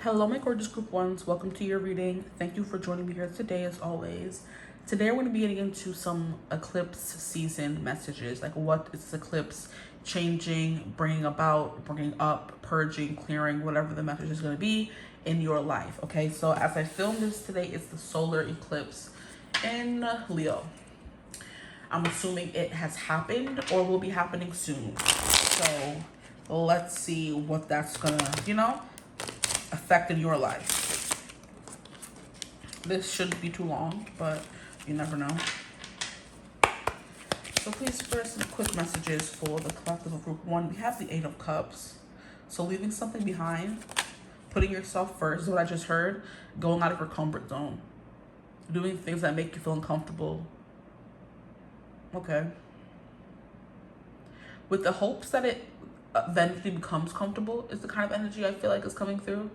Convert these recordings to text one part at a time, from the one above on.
Hello, my gorgeous group ones. Welcome to your reading. Thank you for joining me here today, as always. Today, we're going to be getting into some eclipse season messages. Like, what is this eclipse changing, bringing about, bringing up, purging, clearing, whatever the message is going to be in your life. Okay, so as I film this today, it's the solar eclipse in Leo. I'm assuming it has happened or will be happening soon. So let's see what that's gonna, affect in your life. This shouldn't be too long, but you never know. So please, first, some quick messages for the collective of group one. We have the 8 of Cups. So leaving something behind, putting yourself first is what I just heard. Going out of your comfort zone. Doing things that make you feel uncomfortable. Okay. With the hopes that it eventually becomes comfortable is the kind of energy I feel like is coming through.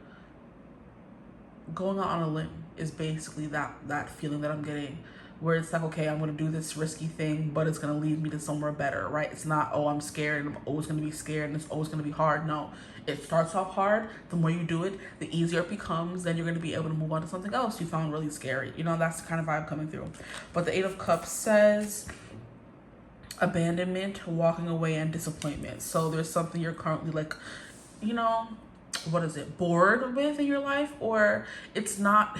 Going out on a limb is basically that feeling that I'm getting, where it's like, okay, I'm going to do this risky thing, but it's going to lead me to somewhere better, right? It's not, oh, I'm scared and I'm always going to be scared and it's always going to be hard. No, it starts off hard. The more you do it, the easier it becomes. Then you're going to be able to move on to something else you found really scary. That's the kind of vibe coming through. But the 8 of Cups says abandonment, walking away, and disappointment. So there's something you're currently like, what is it, bored with in your life, or it's not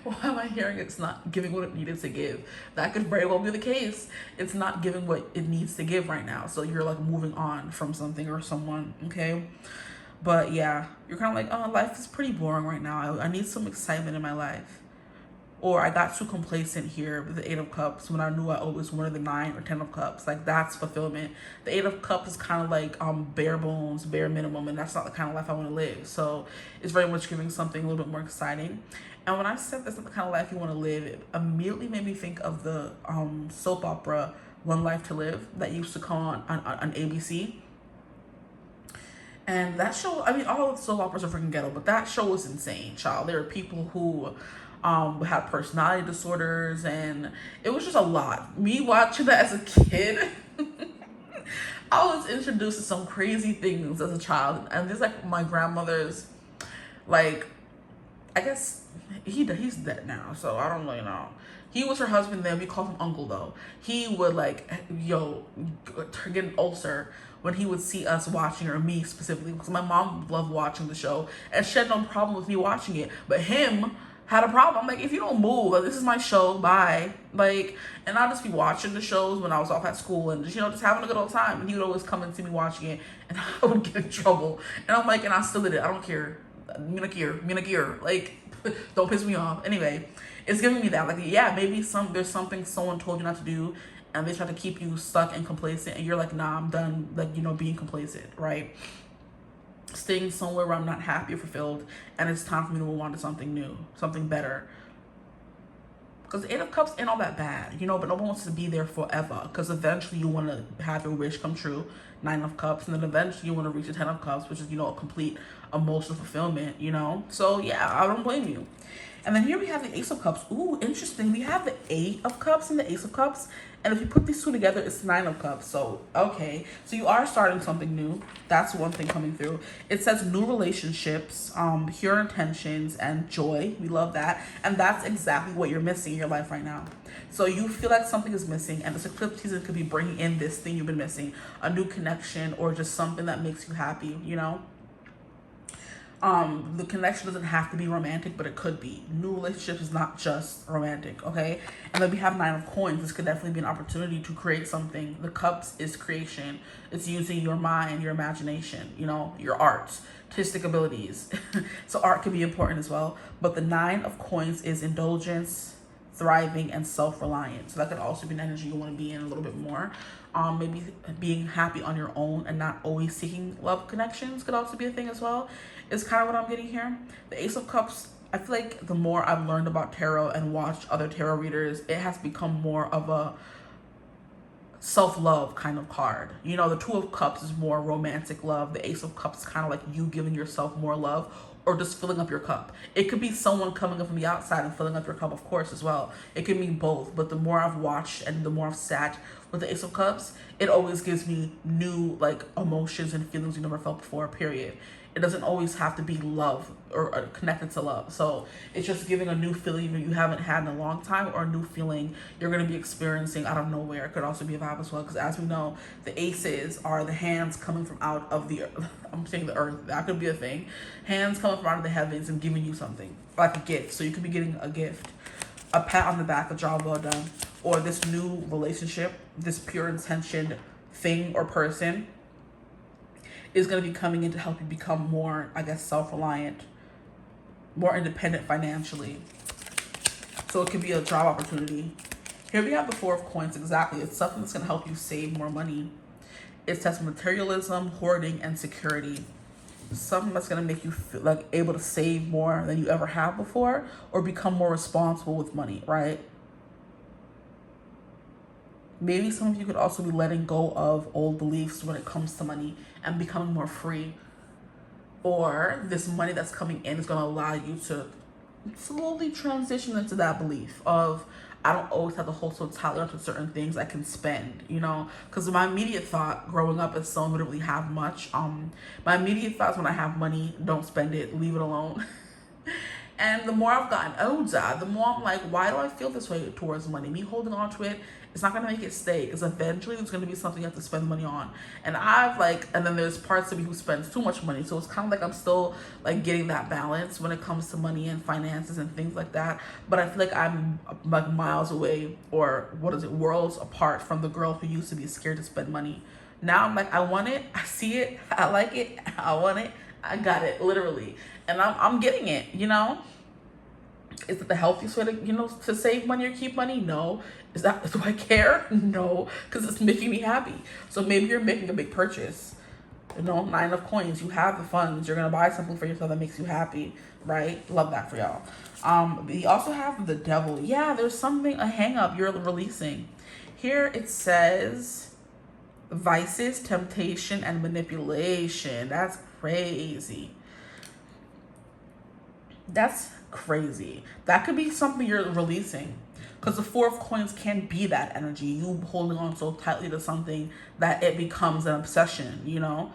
why am I hearing it's not giving what it needed to give? That could very well be the case. It's not giving what it needs to give right now, so you're like moving on from something or someone. Okay, but yeah, you're kind of like, oh, life is pretty boring right now. I need some excitement in my life. Or I got too complacent here with the 8 of Cups when I knew I always wanted the 9 or 10 of Cups. Like, that's fulfillment. The 8 of Cups is kind of like bare bones, bare minimum, and that's not the kind of life I want to live. So it's very much giving something a little bit more exciting. And when I said that's not the kind of life you want to live, it immediately made me think of the soap opera One Life to Live that used to come on ABC. And that show, I mean, all of the soap operas are freaking ghetto, but that show was insane, child. There are people who have personality disorders, and it was just a lot. Me watching that as a kid, I was introduced to some crazy things as a child, and there's like my grandmother's, like, I guess he's dead now, so I don't really know. He was her husband then. We called him uncle though. He would like, get an ulcer when he would see us watching, or me specifically, because my mom loved watching the show and she had no problem with me watching it, but him had a problem. I'm like, if you don't move, like, this is my show, bye. Like, and I'll just be watching the shows when I was off at school and just having a good old time. And he would always come and see me watching it, and I would get in trouble. And I'm like, and I still did it. I don't care. Minakir. Like, don't piss me off. Anyway, it's giving me that. Like, yeah, maybe there's something someone told you not to do, and they try to keep you stuck and complacent, and you're like, nah, I'm done, like, being complacent, right? Staying somewhere where I'm not happy or fulfilled, and it's time for me to move on to something new, something better. Because the 8 of Cups ain't all that bad, but no one wants to be there forever, because eventually you want to have your wish come true, 9 of Cups, and then eventually you want to reach the 10 of Cups, which is, a complete emotional fulfillment, So yeah, I don't blame you. And then here we have the Ace of Cups. Ooh, interesting. We have the 8 of Cups and the Ace of Cups. And if you put these two together, it's 9 of Cups. So, okay. So you are starting something new. That's one thing coming through. It says new relationships, pure intentions, and joy. We love that. And that's exactly what you're missing in your life right now. So you feel like something is missing, and this eclipse season could be bringing in this thing you've been missing. A new connection, or just something that makes you happy, The connection doesn't have to be romantic, but it could be. New relationships is not just romantic, okay? And then we have 9 of Coins. This could definitely be an opportunity to create something. The Cups is creation. It's using your mind, your imagination, your arts, artistic abilities. So art could be important as well. But the 9 of Coins is indulgence, thriving, and self-reliant. So that could also be an energy you want to be in a little bit more. Maybe being happy on your own and not always seeking love connections could also be a thing as well. Is kind of what I'm getting here. The Ace of Cups, I feel like the more I've learned about tarot and watched other tarot readers, it has become more of a self-love kind of card. The 2 of Cups is more romantic love. The Ace of Cups is kind of like you giving yourself more love, or just filling up your cup. It could be someone coming up from the outside and filling up your cup, of course, as well. It could mean both, but the more I've watched and the more I've sat with the Ace of Cups, it always gives me new, like, emotions and feelings you never felt before, period. It doesn't always have to be love or connected to love. So it's just giving a new feeling you haven't had in a long time, or a new feeling you're going to be experiencing out of nowhere. It could also be a vibe as well, because as we know, the aces are the hands coming from out of the earth. I'm saying the earth, that could be a thing. Hands coming from out of the heavens and giving you something, like a gift. So you could be getting a gift, a pat on the back, a job well done, or this new relationship, this pure intentioned thing or person is going to be coming in to help you become more, I guess, self-reliant, more independent financially. So it could be a job opportunity. Here we have the Four of Coins. Exactly. It's something that's going to help you save more money. It says materialism, hoarding, and security. Something that's going to make you feel like able to save more than you ever have before, or become more responsible with money, right? Maybe some of you could also be letting go of old beliefs when it comes to money and becoming more free. Or this money that's coming in is going to allow you to slowly transition into that belief of, I don't always have to hold so tightly onto certain things I can spend, you know? Because my immediate thought growing up as someone who didn't really have much, my immediate thoughts when I have money, don't spend it, leave it alone. And the more I've gotten older, the more I'm like, why do I feel this way towards money? Me holding on to it, it's not going to make it stay, because eventually it's going to be something you have to spend money on. And and then there's parts of me who spends too much money. So it's kind of like I'm still like getting that balance when it comes to money and finances and things like that. But I feel like I'm like miles away, or worlds apart from the girl who used to be scared to spend money. Now I'm like, I want it, I see it, I like it, I want it, I got it, literally. And I'm getting it, you know? Is it the healthiest way to save money or keep money? No. Do I care? No, because it's making me happy. So maybe you're making a big purchase. You know, 9 of Coins. You have the funds. You're gonna buy something for yourself that makes you happy, right? Love that for y'all. You also have the Devil. Yeah, there's a hang up you're releasing. Here it says vices, temptation, and manipulation. That's crazy. That's crazy. That could be something you're releasing, because the Four of Coins can be that energy, you holding on so tightly to something that it becomes an obsession, you know?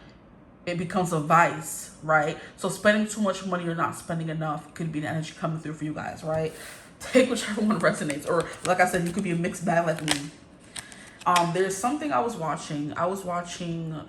It becomes a vice, right? So spending too much money or not spending enough could be the energy coming through for you guys, right? Take whichever one resonates, or like I said, you could be a mixed bag like me. There's something I was watching.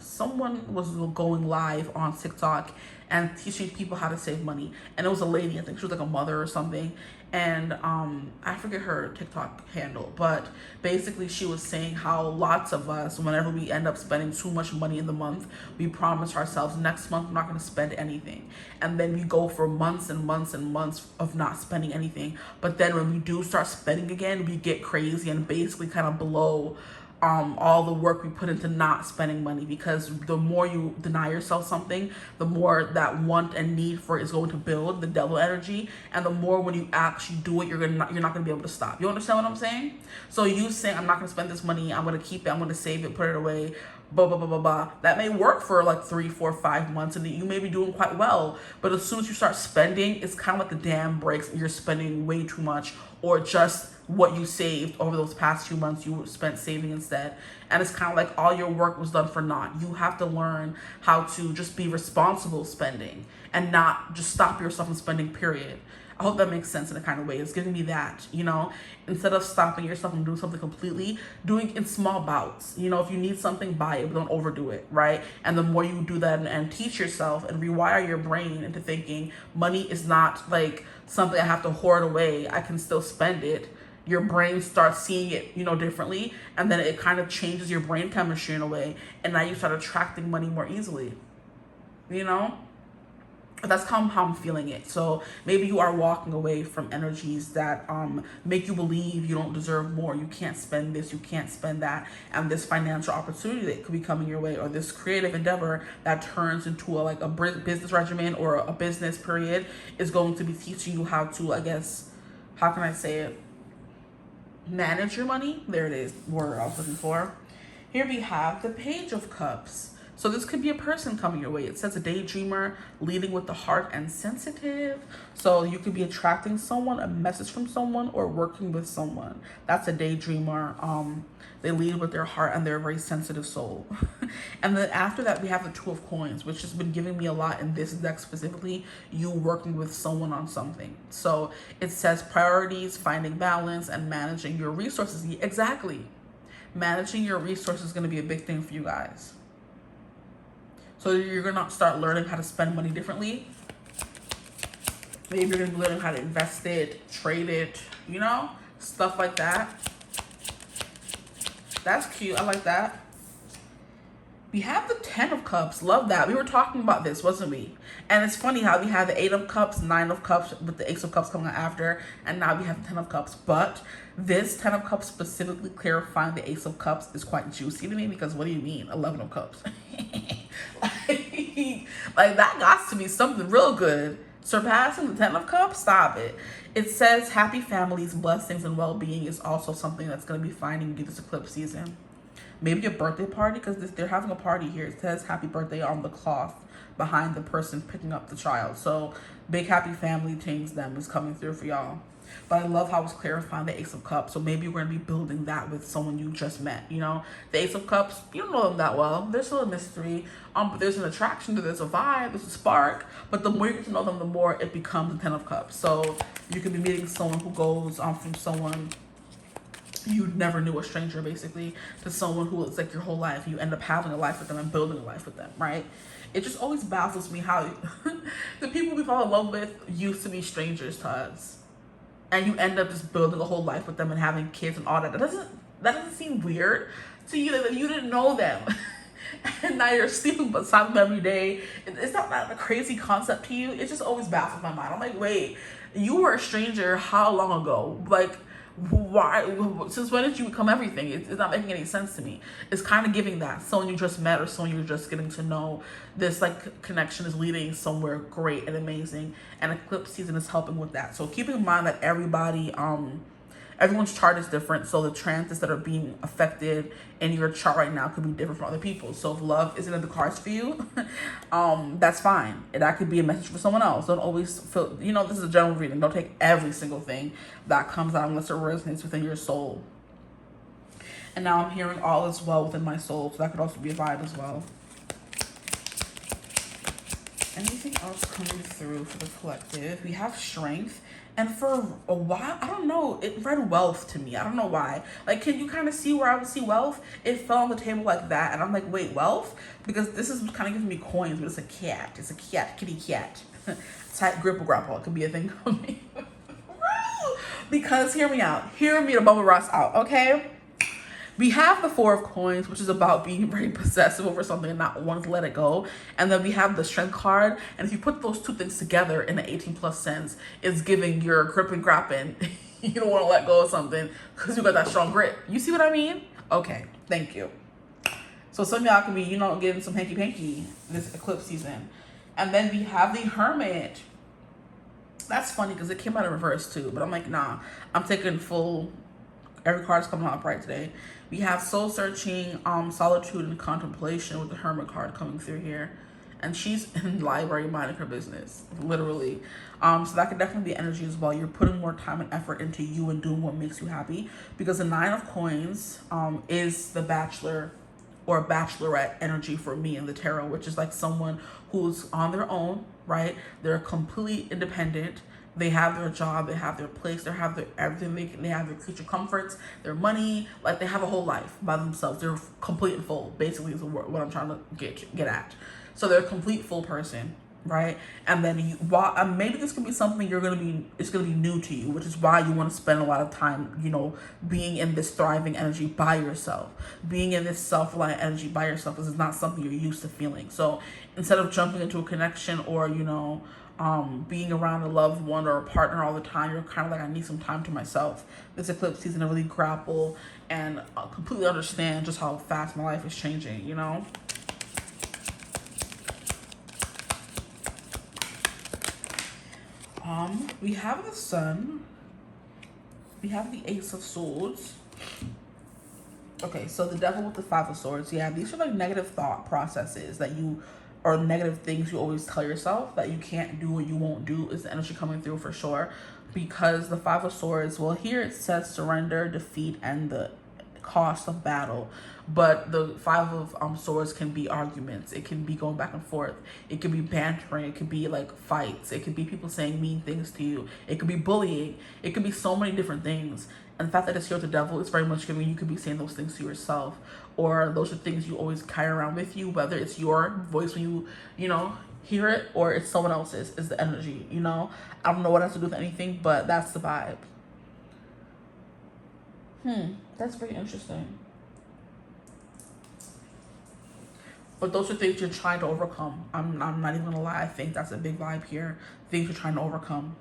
Someone was going live on TikTok and teaching people how to save money. And it was a lady, I think she was like a mother or something. And I forget her TikTok handle, but basically she was saying how lots of us, whenever we end up spending too much money in the month, we promise ourselves next month we're not going to spend anything. And then we go for months and months and months of not spending anything. But then when we do start spending again, we get crazy and basically kind of blow all the work we put into not spending money, because the more you deny yourself something, the more that want and need for it is going to build, the devil energy, and the more when you actually do it, you're not going to be able to stop. You understand what I'm saying? So you saying, I'm not going to spend this money, I'm going to keep it, I'm going to save it, put it away, blah blah blah blah blah, that may work for like 3, 4, 5 months, and you may be doing quite well. But as soon as you start spending, it's kind of like the dam breaks and you're spending way too much, or just what you saved over those past few months you spent saving instead. And it's kind of like all your work was done for naught. You have to learn how to just be responsible spending and not just stop yourself from spending, period. I hope that makes sense in a kind of way. It's giving me that, you know, instead of stopping yourself from doing something completely, doing in small bouts. You know, if you need something, buy it, but don't overdo it, right? And the more you do that and teach yourself and rewire your brain into thinking money is not like something I have to hoard away, I can still spend it. Your brain starts seeing it, you know, differently. And then it kind of changes your brain chemistry in a way. And now you start attracting money more easily, you know? That's how I'm feeling it. So maybe you are walking away from energies that make you believe you don't deserve more. You can't spend this, you can't spend that. And this financial opportunity that could be coming your way, or this creative endeavor that turns into a business regimen or a business period, is going to be teaching you how to, I guess, how can I say it? Manage your money. There it is, word I was looking for. Here we have the Page of Cups. So this could be a person coming your way. It says a daydreamer, leading with the heart and sensitive. So you could be attracting someone, a message from someone, or working with someone. That's a daydreamer. They lead with their heart and they're a very sensitive soul. And then after that, we have the Two of Coins, which has been giving me a lot in this deck specifically, you working with someone on something. So it says priorities, finding balance, and managing your resources. Exactly. Managing your resources is going to be a big thing for you guys. So you're going to start learning how to spend money differently. Maybe you're going to be learning how to invest it, trade it, you know, stuff like that. That's cute. I like that. We have the 10 of Cups. Love that. We were talking about this, wasn't we? And it's funny how we have the 8 of Cups, 9 of Cups, with the Ace of Cups coming after, and now we have the 10 of Cups. But this 10 of Cups specifically clarifying the Ace of Cups is quite juicy to me, because what do you mean 11 of Cups? like that got to be something real good. Surpassing the 10 of Cups? Stop it. It says happy families, blessings, and well-being is also something that's going to be finding you this eclipse season. Maybe a birthday party, because they're having a party here. It says happy birthday on the cloth behind the person picking up the child. So big happy family things them is coming through for y'all. But I love how it's clarifying the Ace of Cups. So maybe we're going to be building that with someone you just met, you know. The Ace of Cups, you don't know them that well. There's still a mystery. But there's an attraction, there's a vibe, there's a spark. But the more you get to know them, the more it becomes the 10 of Cups. So you could be meeting someone who goes from someone you never knew, a stranger basically, to someone who it's like your whole life. You end up having a life with them and building a life with them, right? It just always baffles me how the people we fall in love with used to be strangers to us. And you end up just building a whole life with them and having kids and all that. That doesn't seem weird to you that you didn't know them. And now you're sleeping beside them every day. It's not a crazy concept to you. It just always baffles my mind. I'm like, wait, you were a stranger how long ago? Like, why? Since when did you become everything? It's not making any sense to me. It's kind of giving that someone you just met or someone you're just getting to know. This like connection is leading somewhere great and amazing, and eclipse season is helping with that. So keep in mind that everyone's chart is different, so the transits that are being affected in your chart right now could be different from other people. So if love isn't in the cards for you, that's fine. That could be a message for someone else. Don't always feel, you know, this is a general reading. Don't take every single thing that comes out unless it resonates within your soul. And now I'm hearing all is well within my soul, so that could also be a vibe as well. Anything else coming through for the collective? We have strength. And for a while, I don't know, it read wealth to me. I don't know why. Like, can you kind of see where I would see wealth? It fell on the table like that. And I'm like, wait, wealth? Because this is kind of giving me coins, but it's a cat. It's a cat, kitty cat. Tight gripple grapple. It could be a thing for me. Because, hear me out. Hear me to bubble Ross out, okay? We have the Four of Coins, which is about being very possessive over something and not wanting to let it go. And then we have the Strength card. And if you put those two things together in the 18 plus sense, it's giving your grip and grapping. You don't want to let go of something because you got that strong grip. You see what I mean? Okay, thank you. So some of y'all can be, you know, getting some hanky-panky this eclipse season. And then we have the Hermit. That's funny because it came out in reverse too. But I'm like, nah, I'm taking full... Every card is coming out bright today. We have soul searching, solitude, and contemplation with the Hermit card coming through here. And she's in the library minding her business, literally. So that could definitely be energy as well. You're putting more time and effort into you and doing what makes you happy. Because the Nine of Coins is the bachelor or bachelorette energy for me in the tarot, which is like someone who's on their own, right? They're completely independent. They have their job, they have their place, they have their everything, they have their creature comforts, their money, like they have a whole life by themselves. They're complete and full, basically is what I'm trying to get at. So they're a complete full person, right? And then maybe this could be something it's gonna be new to you, which is why you want to spend a lot of time, you know, being in this thriving energy by yourself, being in this self-reliant energy by yourself. This is not something you're used to feeling. So instead of jumping into a connection or, you know, being around a loved one or a partner all the time, you're kind of like, I need some time to myself. This eclipse season to really grapple and completely understand just how fast my life is changing, you know? We have the Sun. We have the Ace of Swords. Okay, so the devil with the Five of Swords. Yeah, these are like negative thought processes that you, or negative things you always tell yourself that you can't do or you won't do, is the energy coming through for sure. Because the Five of Swords, well, here it says surrender, defeat, and the cost of battle. But the Five of Swords can be arguments. It can be going back and forth. It could be bantering. It could be like fights. It could be people saying mean things to you. It could be bullying. It could be so many different things. And the fact that it's here with the devil is very much giving you could be saying those things to yourself, or those are things you always carry around with you, whether it's your voice when you know, hear it, or it's someone else's, is the energy, you know? I don't know what it has to do with anything, but that's the vibe. That's very interesting. But those are things you're trying to overcome. I'm not even gonna lie, I think that's a big vibe here. Things you're trying to overcome.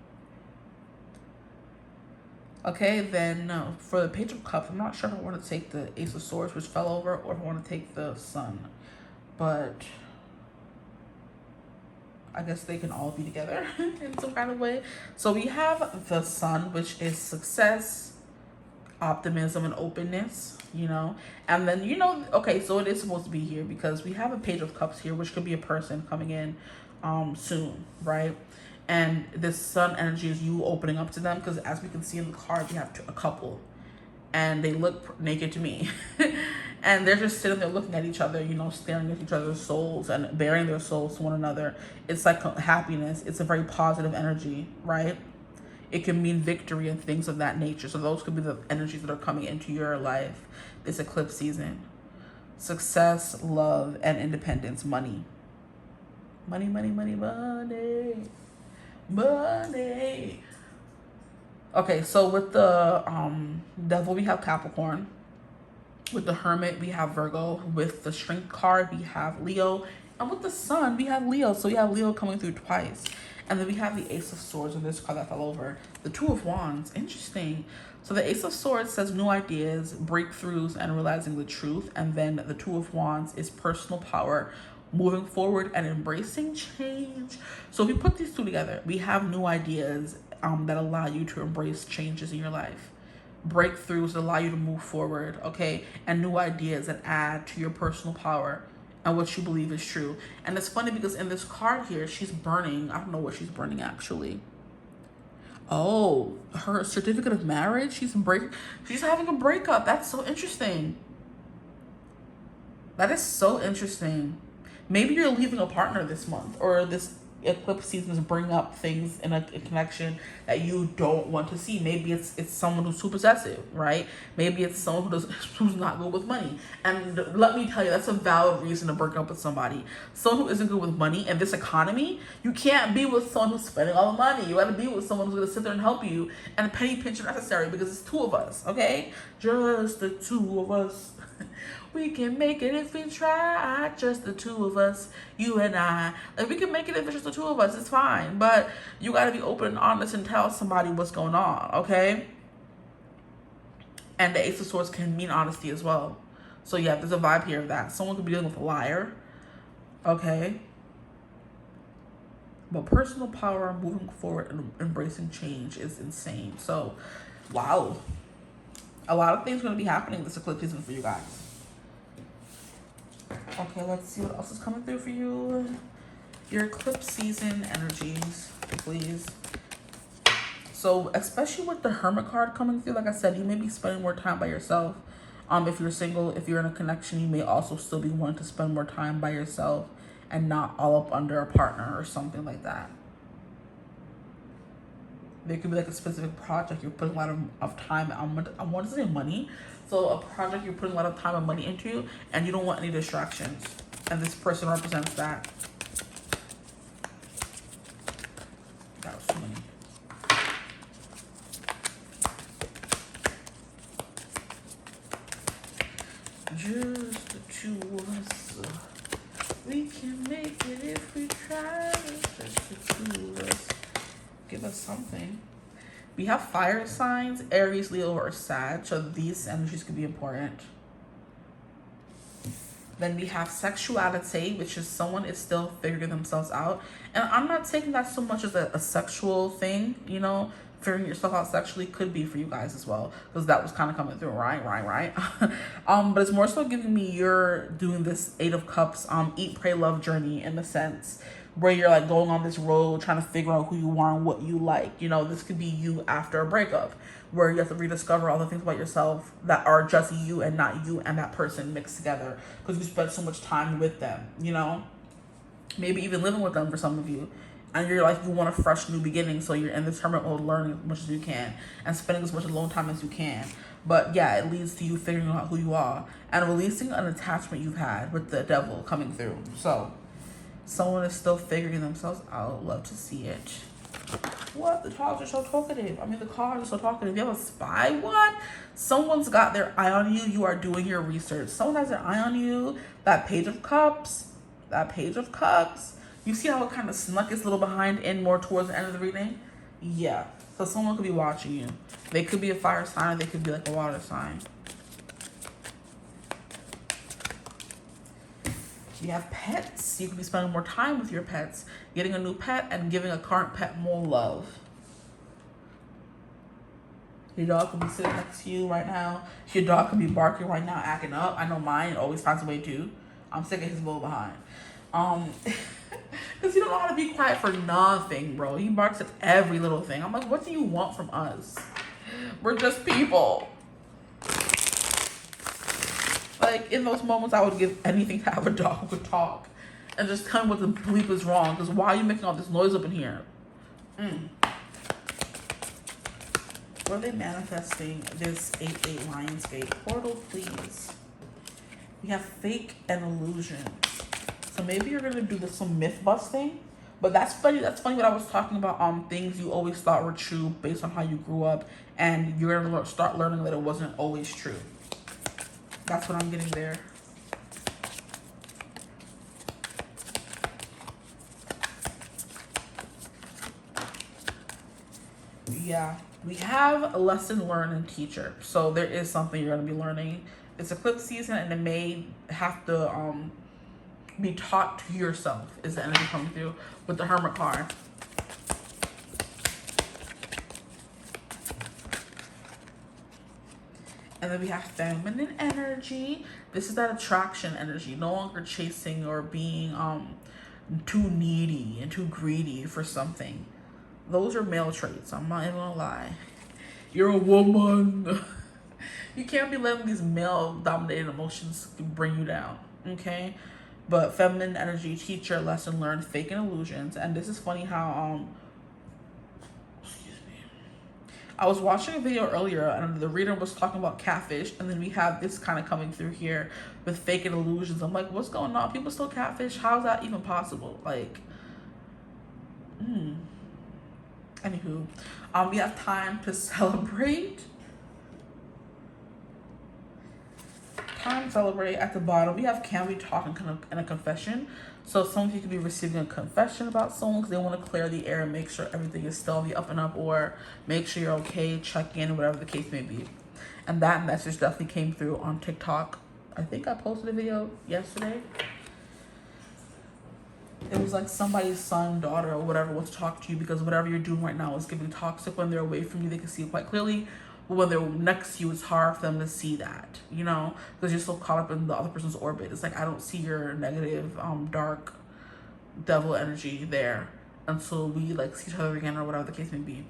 Okay, then for the Page of Cups, I'm not sure if I want to take the Ace of Swords, which fell over, or if I want to take the Sun. But I guess they can all be together in some kind of way. So we have the Sun, which is success, optimism, and openness, you know. And then, you know, okay, so it is supposed to be here because we have a Page of Cups here, which could be a person coming in soon, right? And this Sun energy is you opening up to them, because as we can see in the card, we have a couple and they look naked to me and they're just sitting there looking at each other, you know, staring at each other's souls and bearing their souls to one another. It's like happiness. It's a very positive energy, right? It can mean victory and things of that nature. So those could be the energies that are coming into your life this eclipse season. Success, love, and independence. Money. Money, money, money, money. Money. Okay, so with the devil we have Capricorn. With the Hermit we have Virgo. With the Strength card we have Leo. And with the Sun we have Leo. So we have Leo coming through twice. And then we have the Ace of Swords in this card that fell over. The Two of Wands. Interesting. So the Ace of Swords says new ideas, breakthroughs, and realizing the truth. And then the Two of Wands is personal power, moving forward and embracing change. So if we put these two together, we have new ideas that allow you to embrace changes in your life, breakthroughs that allow you to move forward, okay, and new ideas that add to your personal power and what you believe is true. And it's funny because in this card here, she's burning. I don't know what she's burning actually. Oh, her certificate of marriage. She's having a breakup. That's so interesting. That is so interesting. Maybe you're leaving a partner this month, or this eclipse season is bringing up things in a connection that you don't want to see. Maybe it's someone who's too possessive, right? Maybe it's someone who's not good with money. And let me tell you, that's a valid reason to break up with somebody. Someone who isn't good with money in this economy, you can't be with someone who's spending all the money. You got to be with someone who's going to sit there and help you. And a penny pinch is necessary because it's two of us, okay? Just the two of us. We can make it if we try, just the two of us, you and I. Like, we can make it if it's just the two of us, it's fine. But you got to be open and honest and tell somebody what's going on, okay? And the Ace of Swords can mean honesty as well. So yeah, there's a vibe here of that. Someone could be dealing with a liar, okay? But personal power, moving forward, and embracing change is insane. So, wow. A lot of things are going to be happening this eclipse season for you guys. Okay, let's see what else is coming through for you. Your eclipse season energies, please. So, especially with the Hermit card coming through, like I said, you may be spending more time by yourself. If you're single, if you're in a connection, you may also still be wanting to spend more time by yourself and not all up under a partner or something like that. There could be like a specific project you're putting a lot of time. I want to say money. So a project you're putting a lot of time and money into, and you don't want any distractions. And this person represents that. That was too many. Just the two of us. We can make it if we try. Just the two of us. Give us something. We have fire signs, Aries, Leo, or Sag. So these energies could be important. Then we have sexuality, which is someone is still figuring themselves out. And I'm not taking that so much as a sexual thing, you know. figuring yourself out sexually could be for you guys as well, because that was kind of coming through, right. But it's more so giving me you're doing this 8 of Cups eat, pray, love journey, in the sense where you're like going on this road trying to figure out who you are and what you like. You know, this could be you after a breakup, where you have to rediscover all the things about yourself that are just you and not you and that person mixed together, because you spent so much time with them, you know, maybe even living with them for some of you. And you're like, you want a fresh new beginning, so you're in this hermit mode, learning as much as you can and spending as much alone time as you can. But yeah, it leads to you figuring out who you are and releasing an attachment you've had with the devil coming through. So someone is still figuring themselves out. Love to see it. What? The cards are so talkative. I mean, the cards are so talkative. You have a spy one? Someone's got their eye on you. You are doing your research. Someone has their eye on you. That Page of Cups. That Page of Cups. You see how it kind of snuck its little behind in more towards the end of the reading? Yeah. So someone could be watching you. They could be a fire sign. They could be like a water sign. You have pets. You could be spending more time with your pets, getting a new pet and giving a current pet more love. Your dog could be sitting next to you right now. Your dog could be barking right now, acting up. I know mine always finds a way to. I'm sick of his little behind. Because he don't know how to be quiet for nothing, bro. He barks at every little thing. I'm like, what do you want from us? We're just people. Like, in those moments, I would give anything to have a dog who could talk and just tell me what the bleep is wrong. Because why are you making all this noise up in here? What are they manifesting this 8-8 Lionsgate portal, please? We have fake and illusions. So maybe you're gonna do some myth busting, but that's funny. That's funny what I was talking about. Things you always thought were true based on how you grew up, and you're gonna start learning that it wasn't always true. That's what I'm getting there. Yeah, we have a lesson learned and teacher. So there is something you're gonna be learning. It's eclipse season, and it may have to be taught to yourself, is the energy coming through with the Hermit card. And then we have feminine energy. This is that attraction energy, no longer chasing or being too needy and too greedy for something. Those are male traits, I'm not even gonna lie. You're a woman. You can't be letting these male dominated emotions bring you down, okay? But feminine energy, teacher, lesson learned, fake and illusions. And this is funny how, excuse me. I was watching a video earlier and the reader was talking about catfish. And then we have this kind of coming through here with fake and illusions. I'm like, what's going on? People still catfish? How's that even possible? Like, Anywho, we have time to celebrate. Time to celebrate. At the bottom, we have can we talk and a confession. So some of you could be receiving a confession about someone because they want to clear the air and make sure everything is still on the up and up, or make sure you're okay, check in, whatever the case may be. And that message definitely came through on TikTok. I think I posted a video yesterday. It was like somebody's son, daughter, or whatever wants to talk to you because whatever you're doing right now is giving toxic. When they're away from you, they can see it quite clearly. But when they're next to you, it's hard for them to see that, you know, because you're so caught up in the other person's orbit. It's like, I don't see your negative, dark devil energy there until we like see each other again, or whatever the case may be.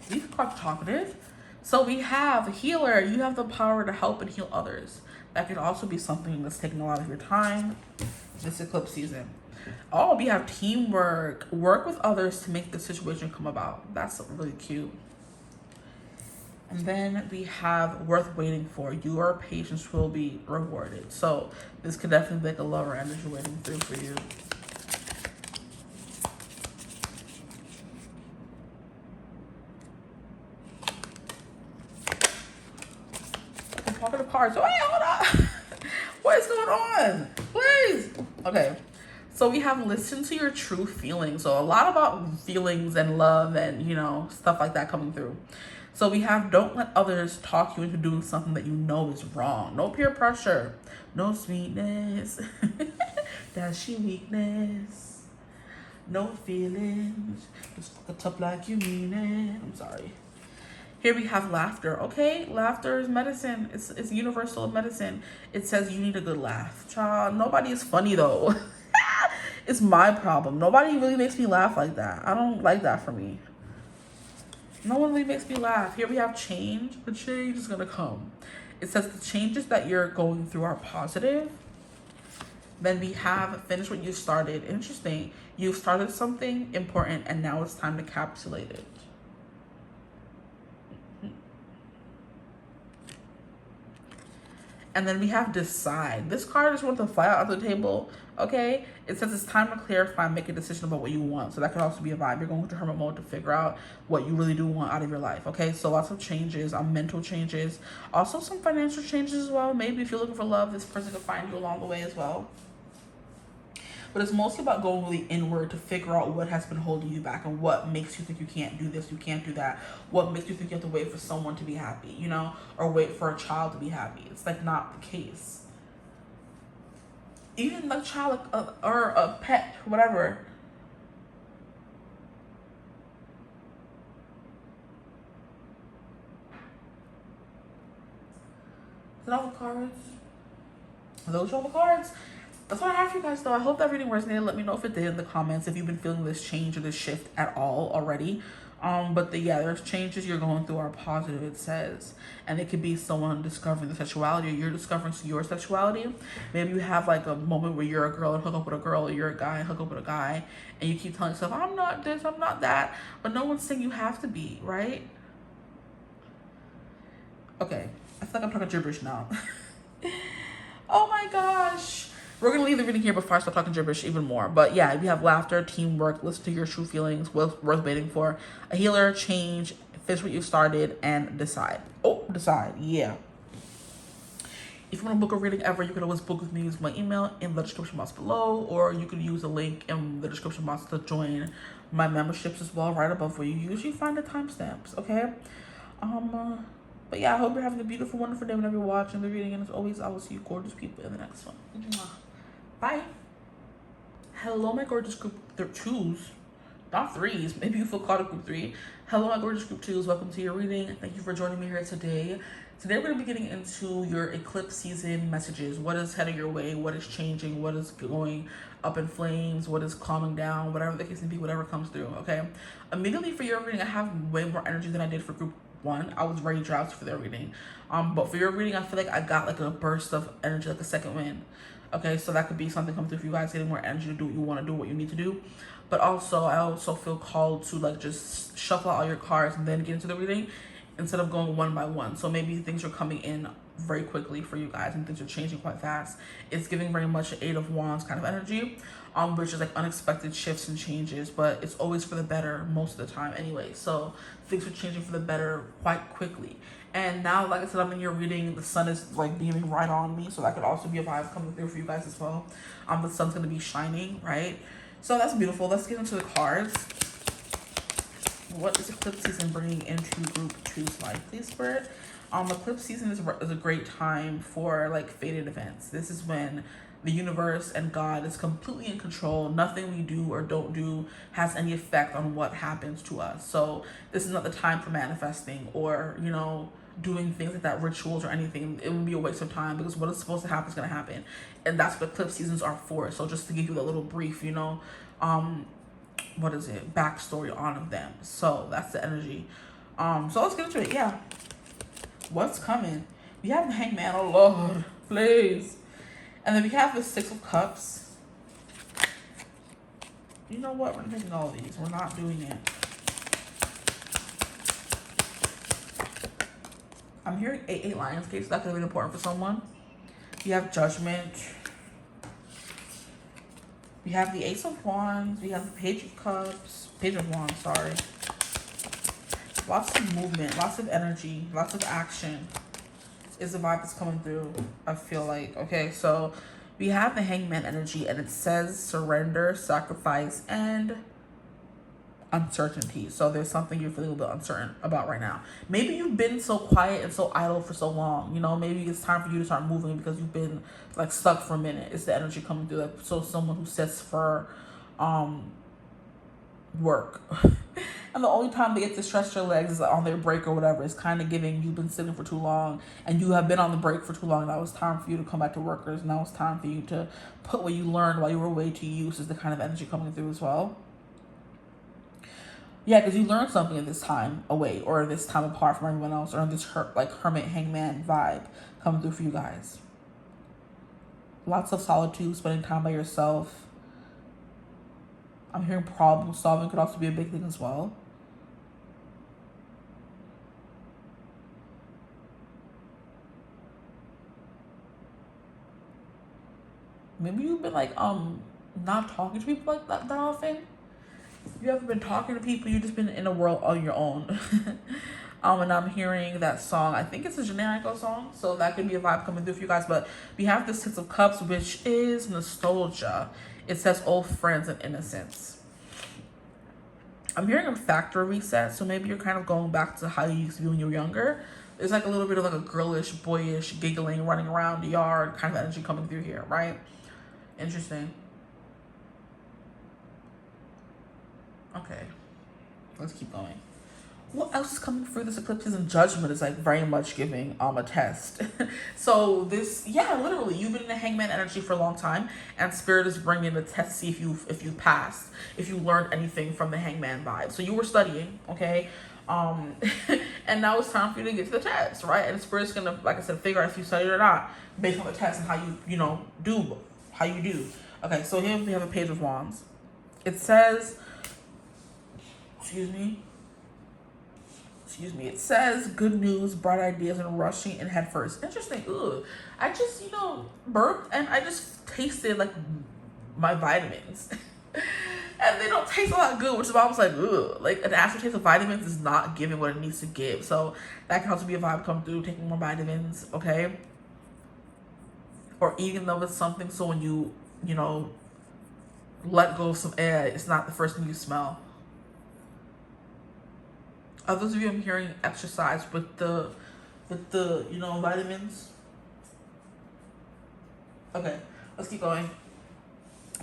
These cards are talkative. So we have a healer. You have the power to help and heal others. That could also be something that's taking a lot of your time this eclipse season. Oh, we have teamwork. Work with others to make the situation come about. That's really cute. And then we have worth waiting for. Your patience will be rewarded. So this could definitely be like a lover energy waiting through for you. I'm talking to cards. Oh, wait, hold on. What is going on? Please. Okay. So we have listen to your true feelings. So a lot about feelings and love and, you know, stuff like that coming through. So we have don't let others talk you into doing something that you know is wrong. No peer pressure. No sweetness. That's she weakness. No feelings. Just fuck it up like you mean it. I'm sorry. Here we have laughter. Okay, laughter is medicine. It's universal medicine. It says you need a good laugh. Child, nobody is funny though. It's my problem. Nobody really makes me laugh like that. I don't like that for me. No one really makes me laugh. Here we have change. The change is gonna come. It says the changes that you're going through are positive. Then we have finish what you started. Interesting. You've started something important and now it's time to encapsulate it. And then we have decide. This card just wants to fly out of the table. Okay, it says it's time to clarify and make a decision about what you want. So that could also be a vibe. You're going into hermit mode to figure out what you really do want out of your life. Okay, so lots of changes, mental changes, also some financial changes as well. Maybe if you're looking for love, this person could find you along the way as well. But it's mostly about going really inward to figure out what has been holding you back and what makes you think you can't do this, you can't do that. What makes you think you have to wait for someone to be happy, you know, or wait for a child to be happy. It's like not the case. Even a child or a pet, whatever. Is that all the cards? Are those all the cards? That's what I have for you guys though. I hope that reading resonated. Let me know if it did in the comments, if you've been feeling this change or this shift at all already. But yeah, there's changes you're going through are positive, it says. And it could be someone discovering the sexuality, or you're discovering your sexuality. Maybe you have like a moment where you're a girl and hook up with a girl, or you're a guy and hook up with a guy, and you keep telling yourself, I'm not this, I'm not that. But no one's saying you have to be, right? Okay, I feel like I'm talking gibberish now. Oh my gosh. We're going to leave the reading here before I start talking gibberish even more. But yeah, we have laughter, teamwork, listen to your true feelings, worth waiting for, a healer, change, finish what you started, and decide. Oh, decide. Yeah. If you want to book a reading ever, you can always book with me. Use my email in the description box below, or you can use a link in the description box to join my memberships as well, right above where you usually find the timestamps, okay? But yeah, I hope you're having a beautiful, wonderful day whenever you're watching the reading. And as always, I will see you gorgeous people in the next one. Bye. Hello, my gorgeous group twos. Not threes. Maybe you feel caught in group 3. Hello, my gorgeous group twos. Welcome to your reading. Thank you for joining me here today. Today, we're going to be getting into your eclipse season messages. What is heading your way? What is changing? What is going up in flames? What is calming down? Whatever the case may be, whatever comes through, okay? Immediately for your reading, I have way more energy than I did for group 1. I was very drowsy for their reading. But for your reading, I feel like I got like a burst of energy, like a second wind. Okay, so that could be something coming through for you guys, getting more energy to do what you want to do, what you need to do. But also, I also feel called to like just shuffle out all your cards and then get into the reading instead of going one by one. So maybe things are coming in very quickly for you guys and things are changing quite fast. It's giving very much an 8 of Wands kind of energy, which is like unexpected shifts and changes, but it's always for the better most of the time anyway. So things are changing for the better quite quickly. And now, like I said, I'm in your reading. The sun is like beaming right on me, so that could also be a vibe coming through for you guys as well. The sun's gonna be shining, right? So that's beautiful. Let's get into the cards. What is eclipse season bringing into group 2's life, please, Spirit? Eclipse season is a great time for like fated events. This is when the universe and God is completely in control. Nothing we do or don't do has any effect on what happens to us. So this is not the time for manifesting or, you know, doing things like that, rituals or anything. It would be a waste of time because what is supposed to happen is going to happen. And that's what eclipse seasons are for. So just to give you a little brief, you know, what is it? Backstory on them. So that's the energy. So let's get into it. Yeah. What's coming? We have the Hangman. Oh Lord, please. And then we have the 6 of Cups. You know what? We're not taking all of these. We're not doing it. I'm hearing 8 Lions case. That could have been important for someone. We have Judgment. We have the Ace of Wands. We have the Page of Cups. Page of Wands, sorry. Lots of movement. Lots of energy. Lots of action. Is the vibe that's coming through, I feel like. Okay, so we have the Hangman energy and it says surrender, sacrifice, and uncertainty. So there's something you're feeling a bit uncertain about right now. Maybe you've been so quiet and so idle for so long. You know, maybe it's time for you to start moving because you've been like stuck for a minute. It's the energy coming through. Like, so someone who sits for work. And the only time they get to stretch their legs is on their break or whatever. It's kind of giving you've been sitting for too long and you have been on the break for too long. Now it's time for you to come back to workers. Now it's time for you to put what you learned while you were away to use, is the kind of energy coming through as well. Yeah, because you learned something at this time away or this time apart from everyone else, or this hermit hangman vibe coming through for you guys. Lots of solitude, spending time by yourself. I'm hearing problem solving could also be a big thing as well. Maybe you've been like not talking to people like that often. You haven't been talking to people, you've just been in a world on your own. And I'm hearing that song. I think it's a Generico song, so that could be a vibe coming through for you guys. But we have the Six of Cups, which is nostalgia. It says old friends and innocence. I'm hearing a factory reset, so maybe you're kind of going back to how you used to be when you were younger. There's like a little bit of like a girlish, boyish, giggling, running around the yard kind of energy coming through here, right? Interesting. Okay, let's keep going. What else is coming through this eclipse and judgment is like very much giving a test. So this, yeah, literally, you've been in the hangman energy for a long time, and spirit is bringing the test to see if you passed, if you learned anything from the hangman vibe. So you were studying, okay, and now it's time for you to get to the test, right? And spirit's gonna, like I said, figure out if you studied or not based on the test and how you do how you do. Okay, so here we have a Page of Wands. It says, excuse me, it says good news, bright ideas, and rushing in head first. Interesting. Ugh. I just, burped and I just tasted like my vitamins. And they don't taste a lot good, which is why I was like, ugh. Like an aftertaste of vitamins is not giving what it needs to give. So that can also be a vibe come through, taking more vitamins, okay? Or eating them with something so when you let go of some air, it's not the first thing you smell. Others of you, I'm hearing exercise with the vitamins. Okay, let's keep going.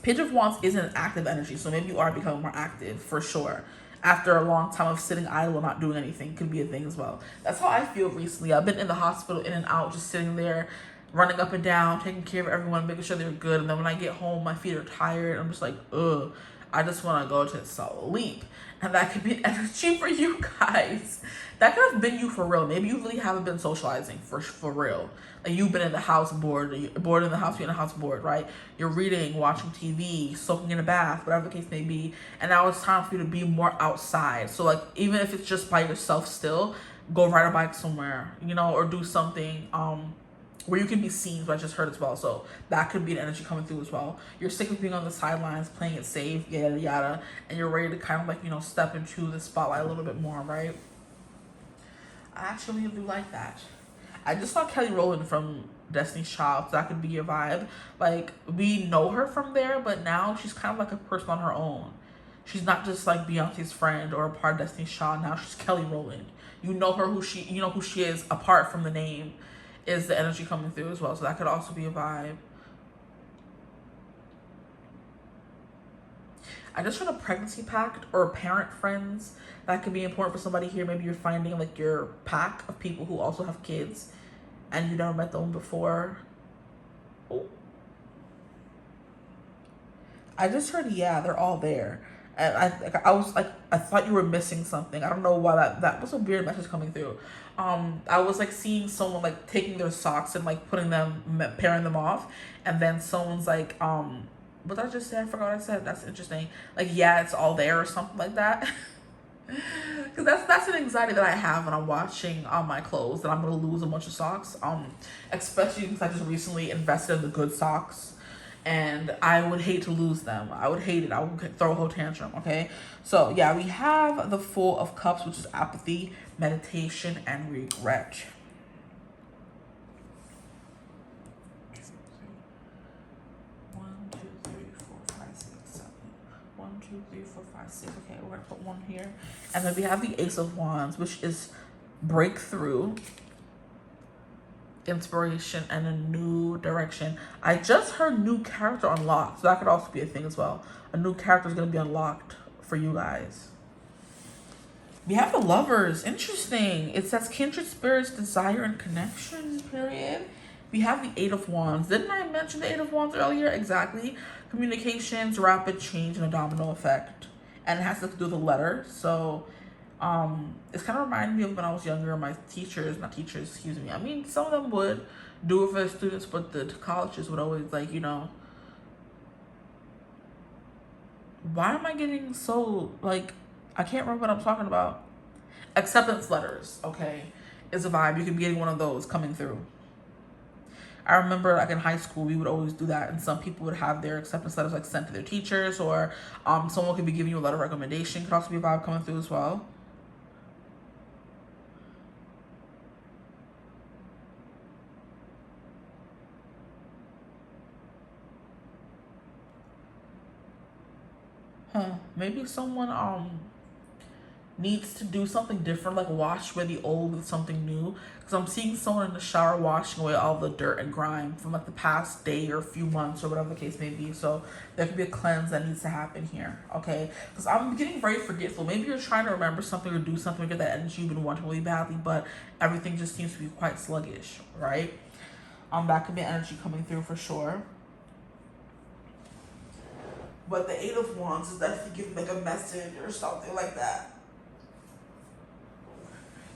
Page of Wands is an active energy, so maybe you are becoming more active for sure. After a long time of sitting idle and not doing anything, could be a thing as well. That's how I feel recently. I've been in the hospital, in and out, just sitting there, running up and down, taking care of everyone, making sure they're good. And then when I get home, my feet are tired. I'm just like, ugh, I just want to go to sleep. And that could be an energy for you guys. That could have been you for real. Maybe you really haven't been socializing for real. Like you've been in the house bored, you're bored in the house, you're in the house bored, right? You're reading, watching TV, soaking in a bath, whatever the case may be. And now it's time for you to be more outside. So like, even if it's just by yourself still, go ride a bike somewhere, or do something, where you can be seen, which I just heard as well. So that could be an energy coming through as well. You're sick of being on the sidelines, playing it safe, yada, yada. And you're ready to kind of like, step into the spotlight a little bit more, right? I actually do like that. I just saw Kelly Rowland from Destiny's Child, so that could be your vibe. Like, we know her from there, but now she's kind of like a person on her own. She's not just like Beyonce's friend or a part of Destiny's Child. Now she's Kelly Rowland. You know her, who she is apart from the name, is the energy coming through as well. So that could also be a vibe. I just heard a pregnancy pact or parent friends. That could be important for somebody here. Maybe you're finding like your pack of people who also have kids and you never met them before. Ooh. I just heard, yeah, they're all there. And I was like, I thought you were missing something. I don't know why that was a weird message coming through. I was like seeing someone like taking their socks and like pairing them off. And then someone's like, what did I just say? I forgot what I said. That's interesting. Like, yeah, it's all there or something like that. Because that's an anxiety that I have when I'm watching my clothes, that I'm going to lose a bunch of socks. Especially because I just recently invested in the good socks. And I would hate to lose them. I would hate it. I would throw a whole tantrum, okay? So, yeah, we have the Fool of Cups, which is apathy, meditation, and regret. 1, 2, 3, 4, 5, 6, 7. 1, 2, 3, 4, 5, 6. Okay, we're gonna put 1 here. And then we have the Ace of Wands, which is breakthrough, inspiration, and a new direction. I just heard new character unlocked, so that could also be a thing as well. A new character is going to be unlocked for you guys. We have the Lovers. Interesting. It says kindred spirits, desire, and connection, period. We have the 8 of Wands. Didn't I mention the 8 of Wands earlier? Exactly. Communications, rapid change, and a domino effect. And it has to do with the letter. So it's kind of reminding me of when I was younger. My teachers, not teachers, excuse me. I mean, some of them would do it for the students, but the colleges would always, like, you know, why am I getting so, like, I can't remember what I'm talking about. Acceptance letters, okay, is a vibe. You could be getting one of those coming through. I remember, like, in high school, we would always do that, and some people would have their acceptance letters, like, sent to their teachers, or someone could be giving you a letter of recommendation. Could also be a vibe coming through as well. Maybe someone needs to do something different, like wash away the old with something new. Because I'm seeing someone in the shower washing away all the dirt and grime from, like, the past day or a few months or whatever the case may be. So there could be a cleanse that needs to happen here, okay? Because I'm getting very forgetful. Maybe you're trying to remember something or do something or get that energy you've been wanting really badly, but everything just seems to be quite sluggish, right? That could be energy coming through for sure. But the 8 of Wands is definitely giving, like, a message or something like that.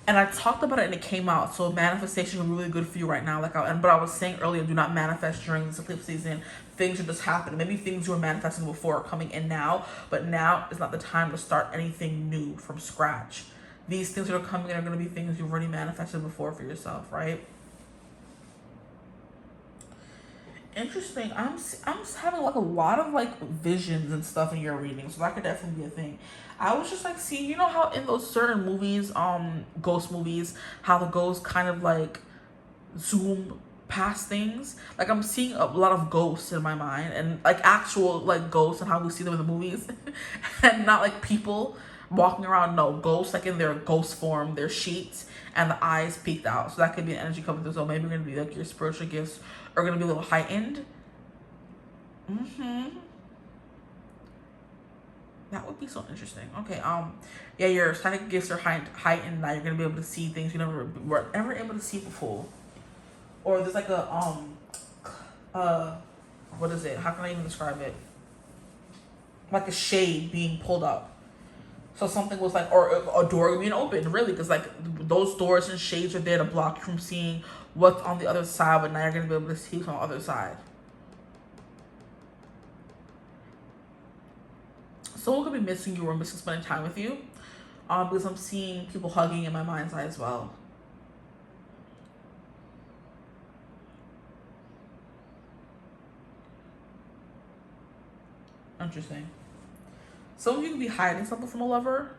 And I talked about it and it came out. So manifestation is really good for you right now. But I was saying earlier, do not manifest during this eclipse season. Things should just happen. Maybe things you were manifesting before are coming in now, but now is not the time to start anything new from scratch. These things that are coming in are going to be things you've already manifested before for yourself, right? Interesting. I'm having, like, a lot of, like, visions and stuff in your reading, so that could definitely be a thing. I was just, like, seeing, you know how in those certain movies, ghost movies, how the ghosts kind of, like, zoom past things. Like, I'm seeing a lot of ghosts in my mind, and, like, actual, like, ghosts and how we see them in the movies, and not, like, people walking around. No, ghosts, like, in their ghost form, their sheets, and the eyes peeked out. So that could be an energy coming through. So maybe you're gonna be, like, your spiritual gifts are gonna be a little heightened. That would be so interesting. Okay, yeah, your psychic gifts are heightened. Now you're gonna be able to see things you never were ever able to see before. Or there's, like, a what is it? How can I even describe it? Like a shade being pulled up. So something was, like, or a door being opened, really, because, like, those doors and shades are there to block you from seeing what's on the other side, but now you're gonna be able to see what's on the other side. Someone could be missing you or missing spending time with you, because I'm seeing people hugging in my mind's eye as well. Interesting. Some of you could be hiding something from a lover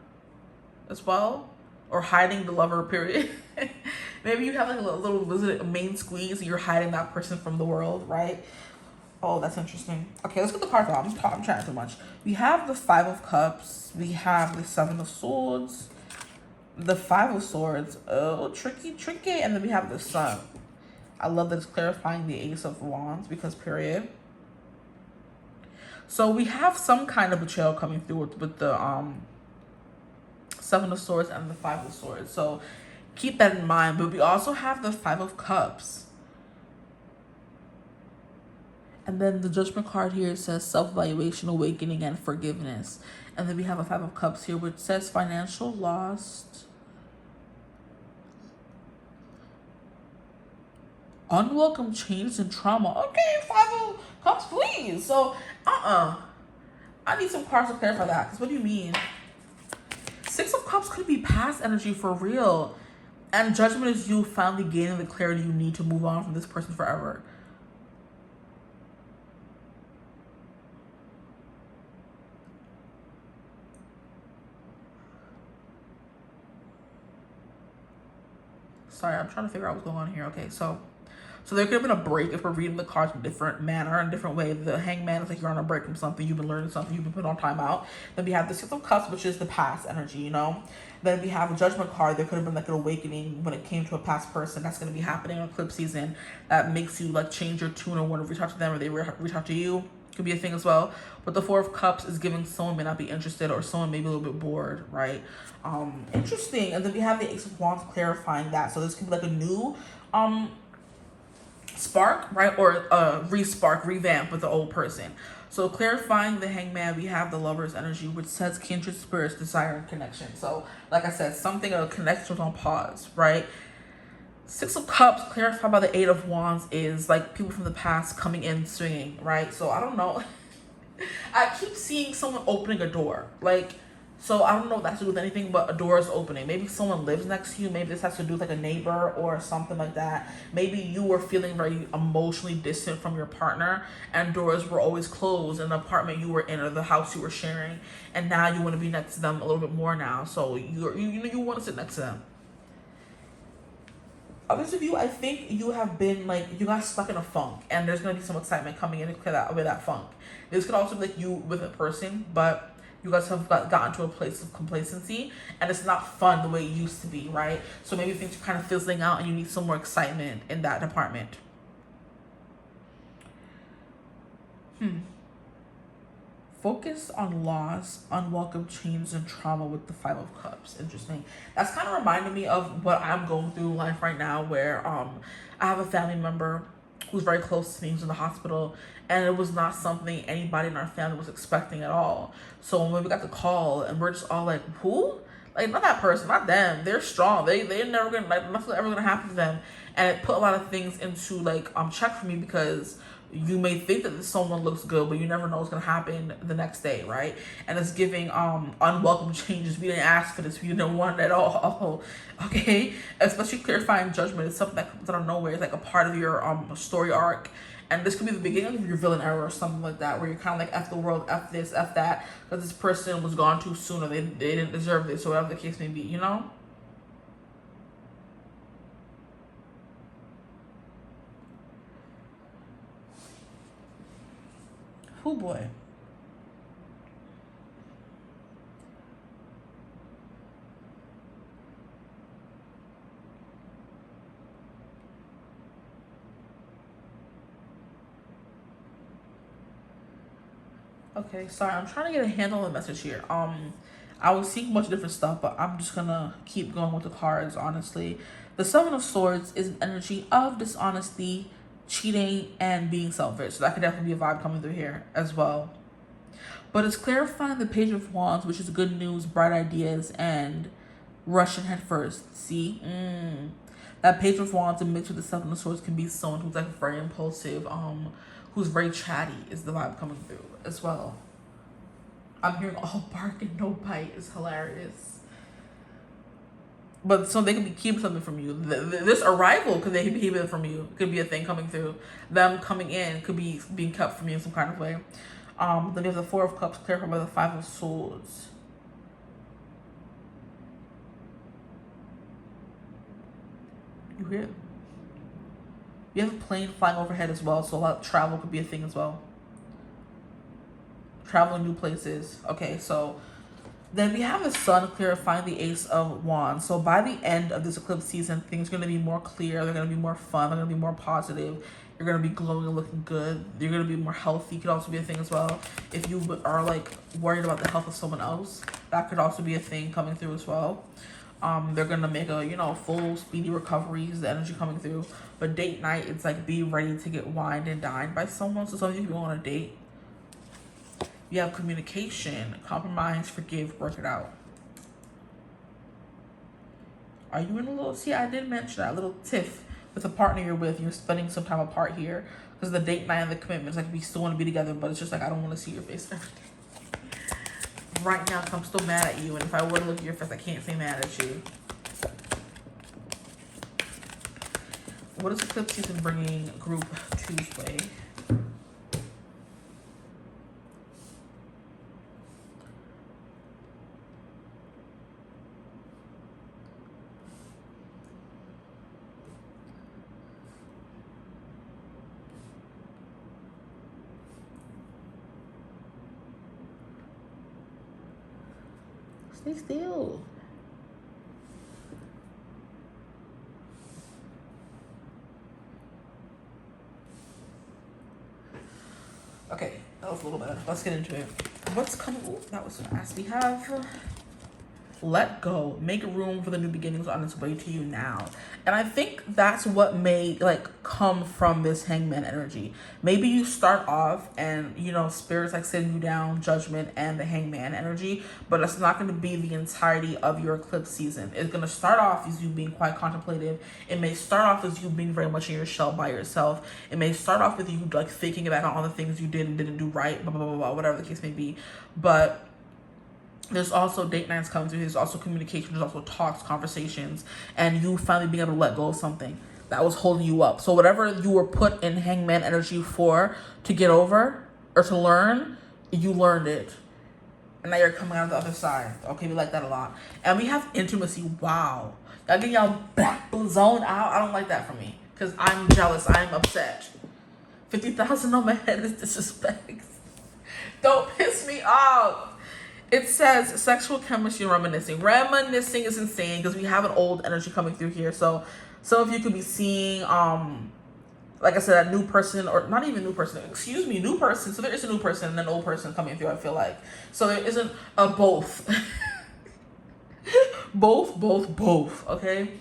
as well, or hiding the lover, period. Maybe you have, like, a little main squeeze and you're hiding that person from the world, right? Oh, that's interesting. Okay, let's get the cards out. I'm chatting too much. We have the 5 of Cups. We have the 7 of Swords. The 5 of Swords. Oh, tricky. And then we have the Sun. I love that it's clarifying the Ace of Wands because period. So we have some kind of betrayal coming through with the 7 of Swords and the 5 of Swords. So keep that in mind. But we also have the 5 of Cups. And then the Judgment card here says self-evaluation, awakening, and forgiveness. And then we have a 5 of Cups here, which says financial loss, unwelcome changes and trauma. Okay, 5 of Cups, please. So, I need some cards to clarify that. Because what do you mean? 6 of Cups could be past energy for real. And Judgment is you finally gaining the clarity you need to move on from this person forever. Sorry, I'm trying to figure out what's going on here. Okay, so So there could have been a break if we're reading the cards in a different manner, in a different way. The Hangman is like you're on a break from something, you've been learning something, you've been put on time out. Then we have the Six of Cups, which is the past energy, you know. Then we have a Judgment card. There could have been like an awakening when it came to a past person. That's going to be happening in eclipse season. That makes you like change your tune or want to reach out to them, or they reach out to you. Could be a thing as well. But the Four of Cups is giving someone may not be interested, or someone may be a little bit bored, right? Interesting. And then we have the Ace of Wands clarifying that. So this could be like a new spark, right? Or re-spark, revamp with the old person. So clarifying the Hangman, we have the Lover's energy, which says kindred spirits, desire, and connection. So like I said, something, a connection was on pause, right? Six of Cups clarified by the Eight of Wands is like people from the past coming in swinging, right? So I don't know. I keep seeing someone opening a door, like, so I don't know if that has to do with anything, but a door is opening. Maybe someone lives next to you. Maybe this has to do with like a neighbor or something like that. Maybe you were feeling very emotionally distant from your partner, and doors were always closed in the apartment you were in or the house you were sharing, and now you want to be next to them a little bit more now. So you want to sit next to them. Others of you, I think you have been like, you got stuck in a funk, and there's going to be some excitement coming in to clear that away, that funk. This could also be like you with a person, but you guys have gotten to a place of complacency, and it's not fun the way it used to be, right? So maybe things are kind of fizzling out and you need some more excitement in that department. Focus on loss, unwelcome changes, and trauma with the Five of Cups. Interesting. That's kind of reminding me of what I'm going through in life right now, where I have a family member who's very close to me, who's in the hospital, and it was not something anybody in our family was expecting at all. So when we got the call, and we're just all like, who? Like, not that person, not them. They're strong. They're never gonna, like, nothing's ever gonna happen to them. And it put a lot of things into like check for me, because you may think that someone looks good, but you never know what's gonna happen the next day, right? And it's giving unwelcome changes. We didn't ask for this. We didn't want it at all. Okay, especially clarifying judgment. It's something that comes out of nowhere. It's like a part of your story arc, and this could be the beginning of your villain era or something like that, where you're kind of like F the world, F this, F that, because this person was gone too soon, or they didn't deserve this, or whatever the case may be, you know. Oh boy. Okay, sorry, I'm trying to get a handle on the message here. I was seeing a bunch of different stuff, but I'm just gonna keep going with the cards, honestly. The Seven of Swords is an energy of dishonesty, cheating, and being selfish. So that could definitely be a vibe coming through here as well. But it's clarifying the Page of Wands, which is good news, bright ideas, and rushing head first. See? That Page of Wands and mixed with the Seven of Swords can be someone who's like very impulsive, who's very chatty, is the vibe coming through as well. I'm hearing all bark and no bite. Is hilarious. But so they could be keeping something from you. This arrival could they be keeping it from you. Could be a thing coming through. Them coming in could be being kept from you in some kind of way. Then we have the Four of Cups clarified by the Five of Swords. You hear it? You have a plane flying overhead as well, so a lot of travel could be a thing as well. Traveling new places. Okay, so then we have the Sun clarifying the Ace of Wands. So by the end of this eclipse season, things are going to be more clear. They're going to be more fun. They're going to be more positive. You're going to be glowing and looking good. You're going to be more healthy. Could also be a thing as well. If you are like worried about the health of someone else, that could also be a thing coming through as well. They're going to make a, full speedy recovery, is the energy coming through. But date night, it's like be ready to get wined and dined by someone. So some of you go on a date. You have communication, compromise, forgive, work it out. Are you in a little, see, I did mention that, a little tiff with a partner you're with. You're spending some time apart here. Because the date night and the commitment is like we still want to be together, but it's just like I don't want to see your face every day. Right now, I'm still mad at you. And if I were to look at your face, I can't say mad at you. What is eclipse season bringing group Tuesday? Stay still. Okay, that was a little better. Let's get into it. What's coming? Ooh, that was fast. We have let go, make room for the new beginnings on its way to you now. And I think that's what may like come from this hangman energy. Maybe you start off and, you know, spirits like sitting you down, judgment, and the hangman energy, but it's not going to be the entirety of your eclipse season. It's going to start off as you being quite contemplative. It may start off as you being very much in your shell by yourself. It may start off with you like thinking about all the things you did and didn't do right, blah, blah, blah, blah, whatever the case may be. But there's also date nights coming through. There's also communication. There's also talks, conversations, and you finally being able to let go of something that was holding you up. So whatever you were put in hangman energy for to get over or to learn, you learned it. And now you're coming out the other side. Okay, we like that a lot. And we have intimacy. Wow. Y'all get y'all back zoned out. I don't like that for me because I'm jealous. I'm upset. 50,000 on my head is disrespect. Don't piss me off. It says sexual chemistry and reminiscing. Reminiscing is insane because we have an old energy coming through here. So some of you could be seeing, like I said, a new person, or not even new person, new person. So there is a new person and an old person coming through, I feel like. So there isn't a both. both, okay?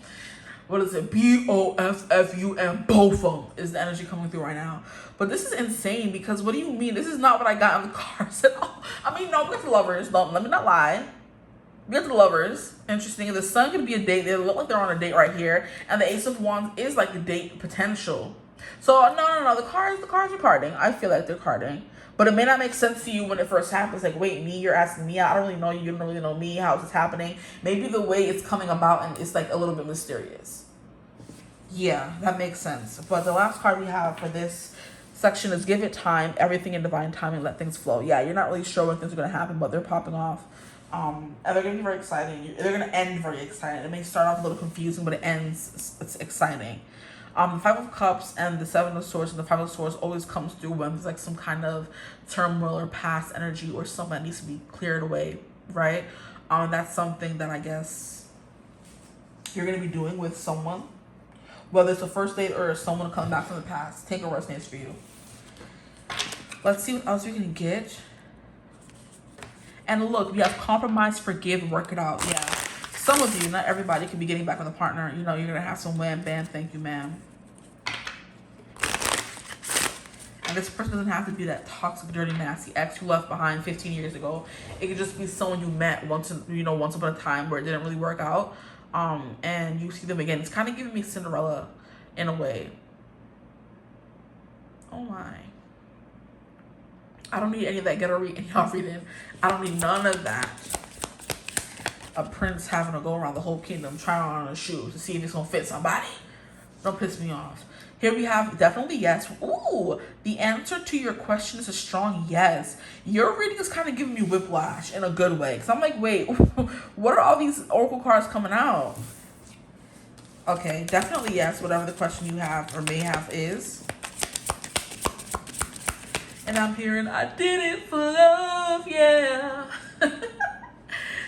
What is it? BOFFUM, both of them is the energy coming through right now. But this is insane because what do you mean? This is not what I got in the cards at all. I mean, no, we got the lovers. No, let me not lie. We got the lovers. Interesting. The sun could be a date. They look like they're on a date right here. And the Ace of Wands is like a date potential. So, no. The cards are carding. I feel like they're carding. But it may not make sense to you when it first happens. Like, wait, me? You're asking me? I don't really know you. You don't really know me. How is this happening? Maybe the way it's coming about and it's like a little bit mysterious. Yeah, that makes sense. But the last card we have for this section is give it time, everything in divine timing, let things flow. Yeah, you're not really sure when things are going to happen, but they're popping off. And they're going to be very exciting. They're going to end very exciting. It may start off a little confusing, but it ends, it's exciting. The Five of Cups and the Seven of Swords and the Five of Swords always comes through when there's like some kind of turmoil or past energy or something that needs to be cleared away, right? That's something that I guess you're going to be doing with someone, whether it's a first date or someone coming back from the past. Take a resonates for you. Let's see what else we can get. And look, we have compromise, forgive, work it out. Yeah. Some of you, not everybody, could be getting back with a partner. You know, you're going to have some wham, bam, thank you, ma'am. And this person doesn't have to be that toxic, dirty, nasty ex you left behind 15 years ago. It could just be someone you met once upon a time where it didn't really work out. And you see them again. It's kind of giving me Cinderella in a way. Oh my. I don't need any of that ghetto reading y'all reading. I don't need none of that. A prince having to go around the whole kingdom trying on a shoe to see if it's gonna fit somebody. Don't piss me off. Here we have definitely yes. Ooh, the answer to your question is a strong yes. Your reading is kind of giving me whiplash in a good way. Because I'm like, wait, what are all these oracle cards coming out? Okay, definitely yes, whatever the question you have or may have is. And I'm hearing, I did it for love, yeah.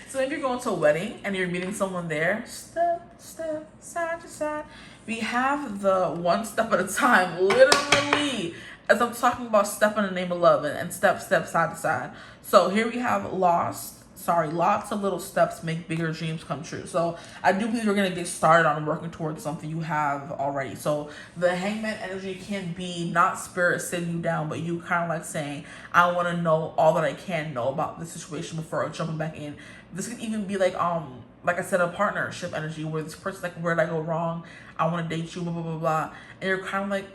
So if you're going to a wedding and you're meeting someone there, step, step, side to side. We have the one step at a time, literally, as I'm talking about step in the name of love and step, step, side to side. So here we have lots of little steps make bigger dreams come true. So I do believe you're going to get started on working towards something you have already. So the hangman energy can be not spirit sitting you down, but you kind of like saying, I want to know all that I can know about this situation before jumping back in. This could even be like I said, a partnership energy where this person's like, where did I go wrong? I want to date you, blah, blah, blah, blah. And you're kind of like,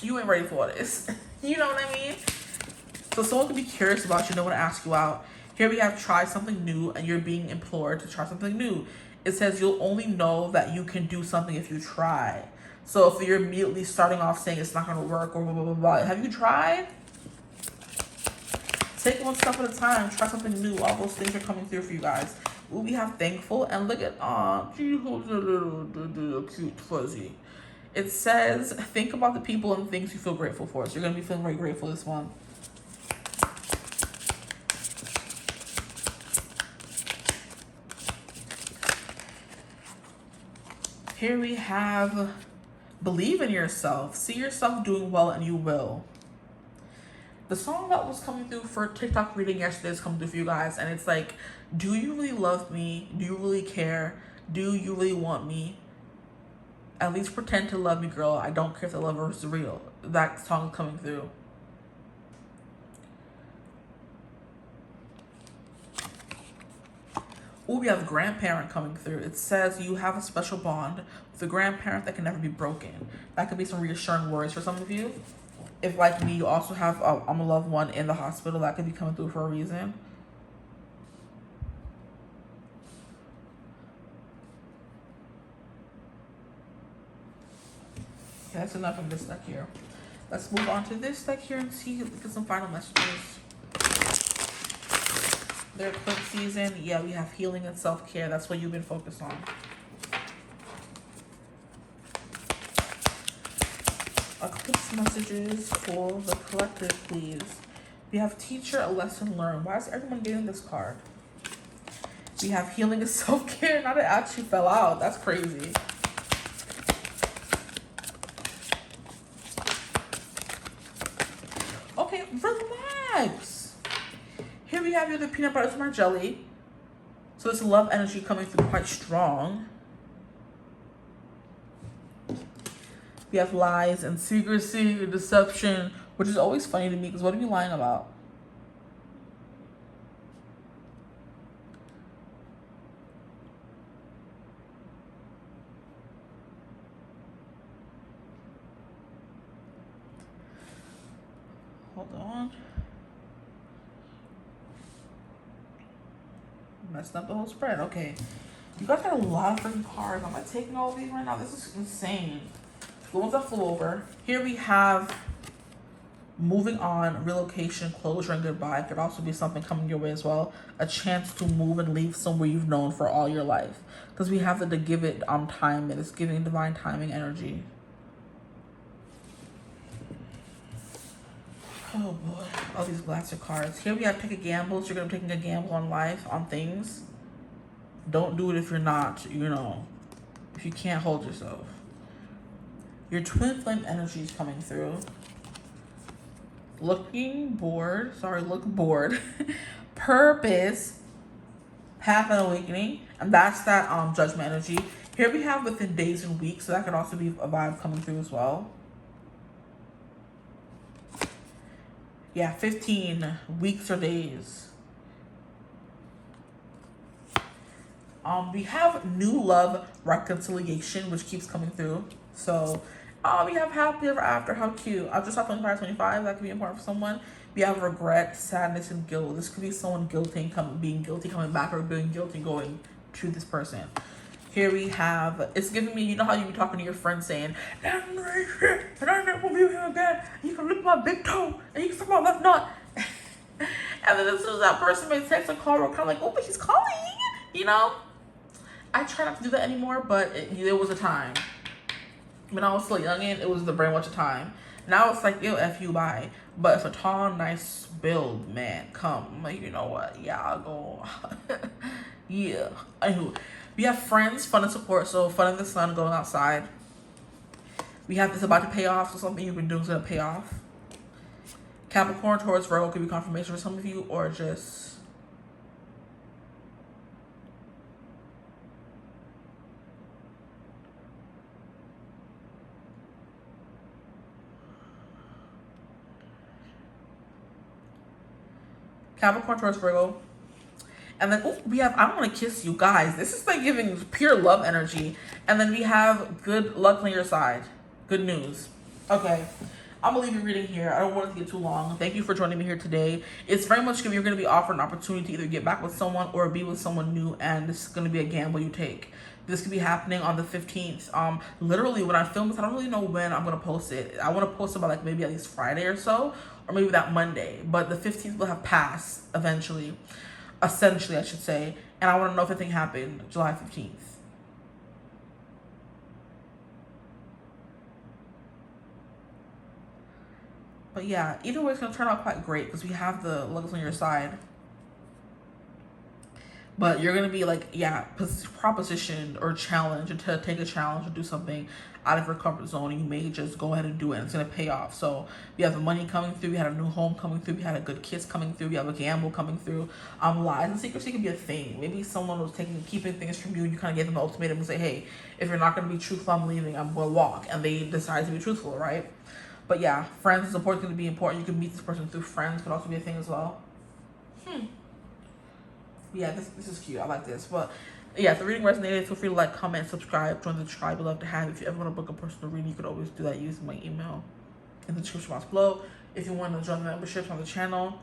you ain't ready for this. You know what I mean? So someone could be curious about you, know, want to ask you out. Here we have try something new, and you're being implored to try something new. It says you'll only know that you can do something if you try. So if you're immediately starting off saying it's not going to work or blah, blah, blah, blah, have you tried? Take one step at a time. Try something new. All those things are coming through for you guys. Ooh, we have thankful, and look at, she holds a little cute fuzzy. It says, think about the people and things you feel grateful for. So you're going to be feeling very grateful this month. Here we have believe in yourself. See yourself doing well and you will. The song that was coming through for TikTok reading yesterday is coming through for you guys. And it's like, do you really love me? Do you really care? Do you really want me? At least pretend to love me, girl. I don't care if the love is real. That song is coming through. Ooh, we have grandparent coming through. It says you have a special bond with a grandparent that can never be broken. That could be some reassuring words for some of you. If, like me, you also have a loved one in the hospital, that could be coming through for a reason. Okay, that's enough of this deck here. Let's move on to this deck here and see, get some final messages. Their eclipse season, yeah, we have healing and self-care. That's what you've been focused on. Eclipse messages for the collective, please. We have teacher, a lesson learned. Why is everyone getting this card? We have healing and self-care. Not it actually fell out. That's crazy. Okay, relax. Here we have the peanut butter smart jelly. So this love energy coming through quite strong. We have lies and secrecy and deception, which is always funny to me because what are you lying about? Hold on. Messing up the whole spread. Okay. You guys got a lot of freaking cards. Am I taking all of these right now? This is insane. The ones that flew over. Here we have moving on, relocation, closure, and goodbye. It could also be something coming your way as well. A chance to move and leave somewhere you've known for all your life. Because we have to give it time. It's giving divine timing energy. Oh boy, all these blaster cards. Here we have take a gamble. So you're going to be taking a gamble on life, on things. Don't do it if you're not, if you can't hold yourself. Your twin flame energy is coming through. Look bored. Purpose, path and awakening. And that's that judgment energy. Here we have within days and weeks. So that could also be a vibe coming through as well. Yeah, 15 weeks or days. We have new love reconciliation, which keeps coming through. So, we have happy ever after. How cute. I just have 25. That could be important for someone. We have regret, sadness, and guilt. This could be someone being guilty, coming back, or being guilty going to this person. Here we have, it's giving me, you know how you be talking to your friend saying, "That's great shit, and I never will be here again. You can lick my big toe, and you can suck my left nut." And then as soon as that person may text or call, we're kind of like, "Oh, but he's calling," I try not to do that anymore, but there was a time. When I was still youngin', it was the brain watch of time. Now it's like, ew, F you, bye. But it's a tall, nice build, man. Come. I'm like, you know what? Yeah, I'll go. Yeah. Anywho, we have friends, fun and support. So fun in the sun, going outside. We have this about to pay off. So something you've been doing is going to pay off. Capricorn, Taurus, Virgo could be confirmation for some of you, or just... Capricorn, Taurus, Virgo. And then we have I Want to Kiss You. Guys, this is like giving pure love energy. And then we have good luck on your side. Good news. Okay. I'm going to leave you reading here. I don't want it to get too long. Thank you for joining me here today. It's very much you're going to be offered an opportunity to either get back with someone or be with someone new. And this is going to be a gamble you take. This could be happening on the 15th. Literally, when I film this, I don't really know when I'm going to post it. I want to post it by like maybe at least Friday or so. Or maybe that Monday. But the 15th will have passed eventually. Essentially, I should say. And I want to know if anything happened July 15th. But yeah, either way, it's going to turn out quite great because we have the luck on your side. But you're gonna be like, yeah, propositioned or challenged to take a challenge or do something out of your comfort zone. And you may just go ahead and do it, and it's gonna pay off. So we have the money coming through, we had a new home coming through, we had a good kiss coming through, we have a gamble coming through. Lies and secrecy can be a thing. Maybe someone was keeping things from you, and you kind of gave them an ultimatum and say, hey, if you're not gonna be truthful, I'm leaving, I'm gonna walk. And they decide to be truthful, right? But yeah, friends is important, to be important. You can meet this person through friends, could also be a thing as well. Yeah, this is cute. I like this. But yeah, if the reading resonated, feel free to like, comment, subscribe, join the tribe. We'd love to have you. If you ever want to book a personal reading, you could always do that using my email in the description box below. If you want to join the memberships on the channel,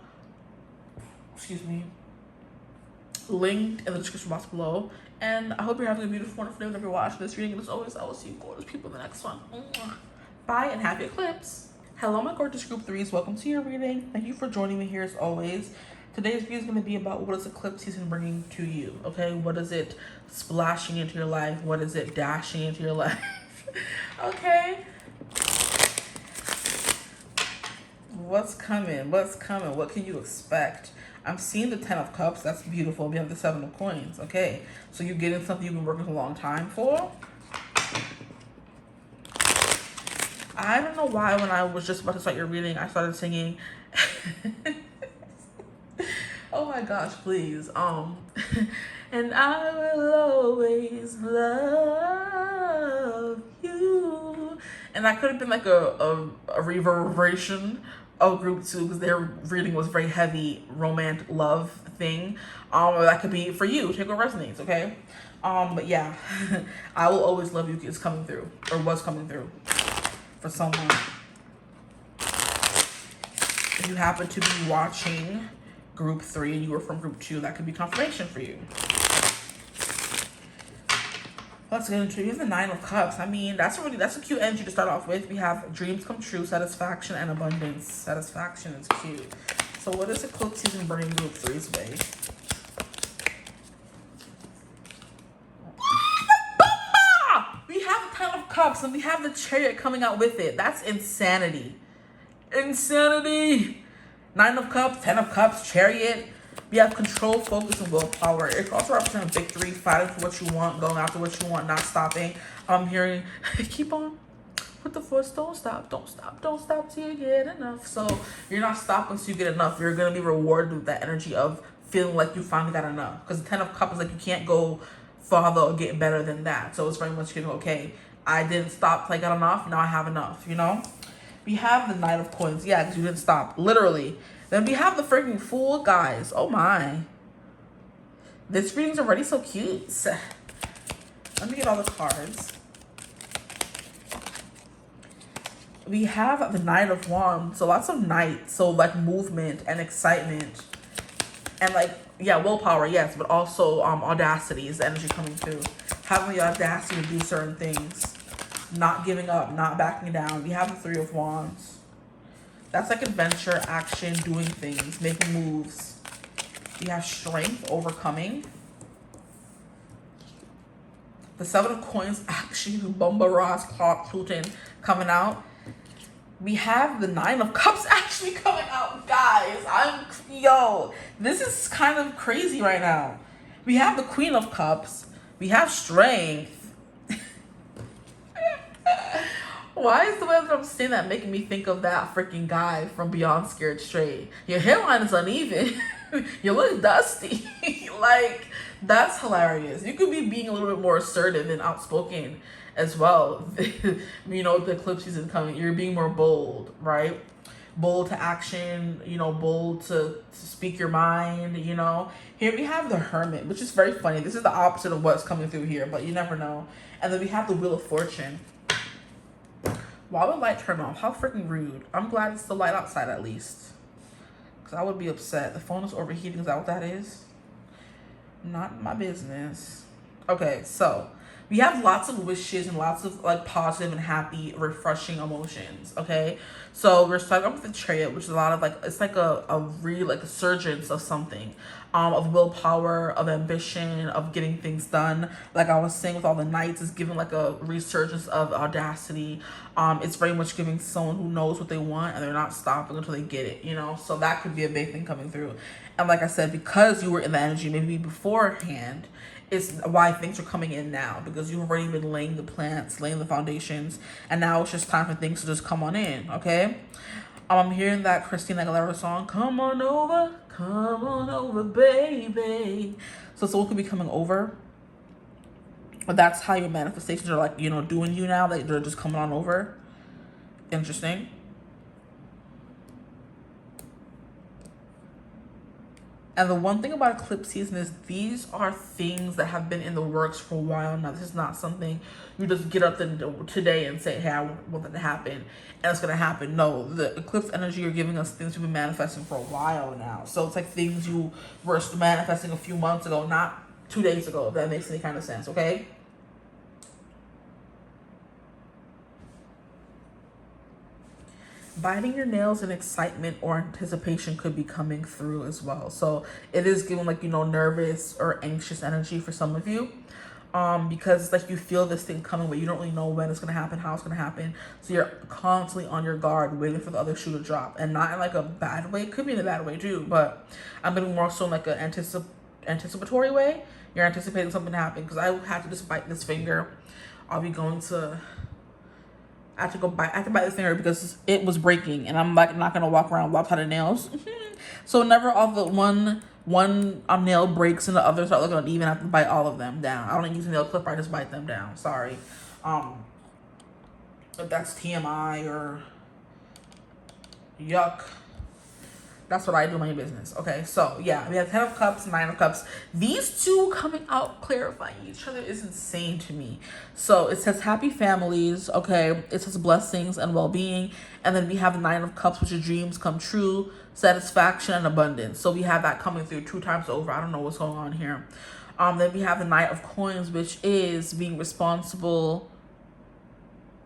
linked in the description box below. And I hope you're having a beautiful, wonderful day whenever you're watching this reading. And as always, I will see you gorgeous people in the next one. Bye and happy eclipse. Hello, my gorgeous group 3s. Welcome to your reading. Thank you for joining me here as always. Today's video is going to be about what is eclipse season bringing to you, okay? What is it splashing into your life? What is it dashing into your life? Okay? What's coming? What's coming? What can you expect? I'm seeing the 10 of Cups. That's beautiful. We have the 7 of Coins, okay? So you're getting something you've been working a long time for. I don't know why when I was just about to start your reading, I started singing... Oh my gosh, please. And I will always love you. And that could have been like a reverberation of group 2, because their reading was very heavy romantic love thing. That could be for you. Take what resonates, okay? But yeah, I will always love you is coming through, or was coming through for someone. If you happen to be watching group 3 and you were from group 2, that could be confirmation for you. Let's get into it. We have the 9 of Cups. I mean, that's a cute energy to start off with. We have dreams come true, satisfaction, and abundance. Satisfaction is cute. So what is eclipse season bringing group 3's way? We have the 10 of Cups and we have the Chariot coming out with it. That's insanity. Insanity. 9 of Cups, 10 of Cups, Chariot. We have control, focus, and willpower. It can also represent victory, fighting for what you want, going after what you want, not stopping. I'm hearing, keep on, put the foot, don't stop, don't stop, don't stop till you get enough. So you're not stopping till you get enough. You're going to be rewarded with that energy of feeling like you finally got enough. Because the 10 of Cups is like you can't go farther or get better than that. So it's very much, okay, I didn't stop till I got enough, now I have enough, you know? We have the Knight of Coins. Yeah, because you didn't stop. Literally. Then we have the freaking Fool, guys. Oh, my. This reading's already so cute. Let me get all the cards. We have the Knight of Wands. So lots of knights. So, like, movement and excitement. And, like, yeah, willpower, yes. But also audacity is the energy coming through. Having the audacity to do certain things. Not giving up, not backing down. We have the 3 of Wands. That's like adventure, action, doing things, making moves. We have strength, overcoming. The 7 of Coins, actually, Bomba Ross, Clark, Pluton coming out. We have the 9 of Cups actually coming out, guys. Yo, this is kind of crazy right now. We have the Queen of Cups. We have strength. Why is the way that I'm saying that making me think of that freaking guy from Beyond Scared Straight? Your hairline is uneven. You look dusty. Like, that's hilarious. You could be being a little bit more assertive and outspoken as well. You know, the eclipse season coming. You're being more bold, right? Bold to action, you know, bold to speak your mind, you know. Here we have the Hermit, which is very funny. This is the opposite of what's coming through here, but you never know. And then we have the Wheel of Fortune. Why would light turn off? How freaking rude. I'm glad it's the light outside at least. Because I would be upset. The phone is overheating. Is that what that is? Not my business. Okay, so we have lots of wishes and lots of like positive and happy, refreshing emotions. Okay, so we're starting off with the Chariot, which is a lot of like, it's like a real like a surgence of something, of willpower, of ambition, of getting things done. Like I was saying with all the Knights, is giving like a resurgence of audacity. It's very much giving someone who knows what they want and they're not stopping until they get it, you know. So that could be a big thing coming through. And like I said, because you were in the energy maybe beforehand, is why things are coming in now, because you've already been laying the plants, laying the foundations, and now it's just time for things to just come on in. Okay, I'm hearing that Christina Aguilera song, come on over, baby. So someone could be coming over, but that's how your manifestations are, like, you know, doing you now, like they're just coming on over. Interesting. And the one thing about eclipse season is these are things that have been in the works for a while now. This is not something you just get up today and say, hey, I want that to happen, and it's going to happen. No, the eclipse energy, you're giving us things you've been manifesting for a while now. So it's like things you were manifesting a few months ago, not 2 days ago, if that makes any kind of sense, okay? Biting your nails and excitement or anticipation could be coming through as well. So it is giving like, you know, nervous or anxious energy for some of you, because it's like you feel this thing coming, but you don't really know when it's going to happen, how it's going to happen. So you're constantly on your guard, waiting for the other shoe to drop, and not in like a bad way. It could be in a bad way too, but I'm getting more so in like an anticipatory way. You're anticipating something to happen, because I have to just bite this finger. I'll be going to... I have to bite the finger because it was breaking, and I'm like not gonna walk around lopsided nails. So whenever all the one nail breaks and the others start looking uneven, I have to bite all of them down. I don't use a nail clipper, I just bite them down. Sorry. If that's TMI or yuck, that's what I do in my business. Okay, so yeah, we have 10 of Cups, 9 of Cups. These two coming out clarifying each other is insane to me. So it says happy families, okay? It says blessings and well-being. And then we have the 9 of Cups, which is dreams come true, satisfaction and abundance. So we have that coming through 2 times over. I don't know what's going on here. Then we have the Knight of Coins, which is being responsible,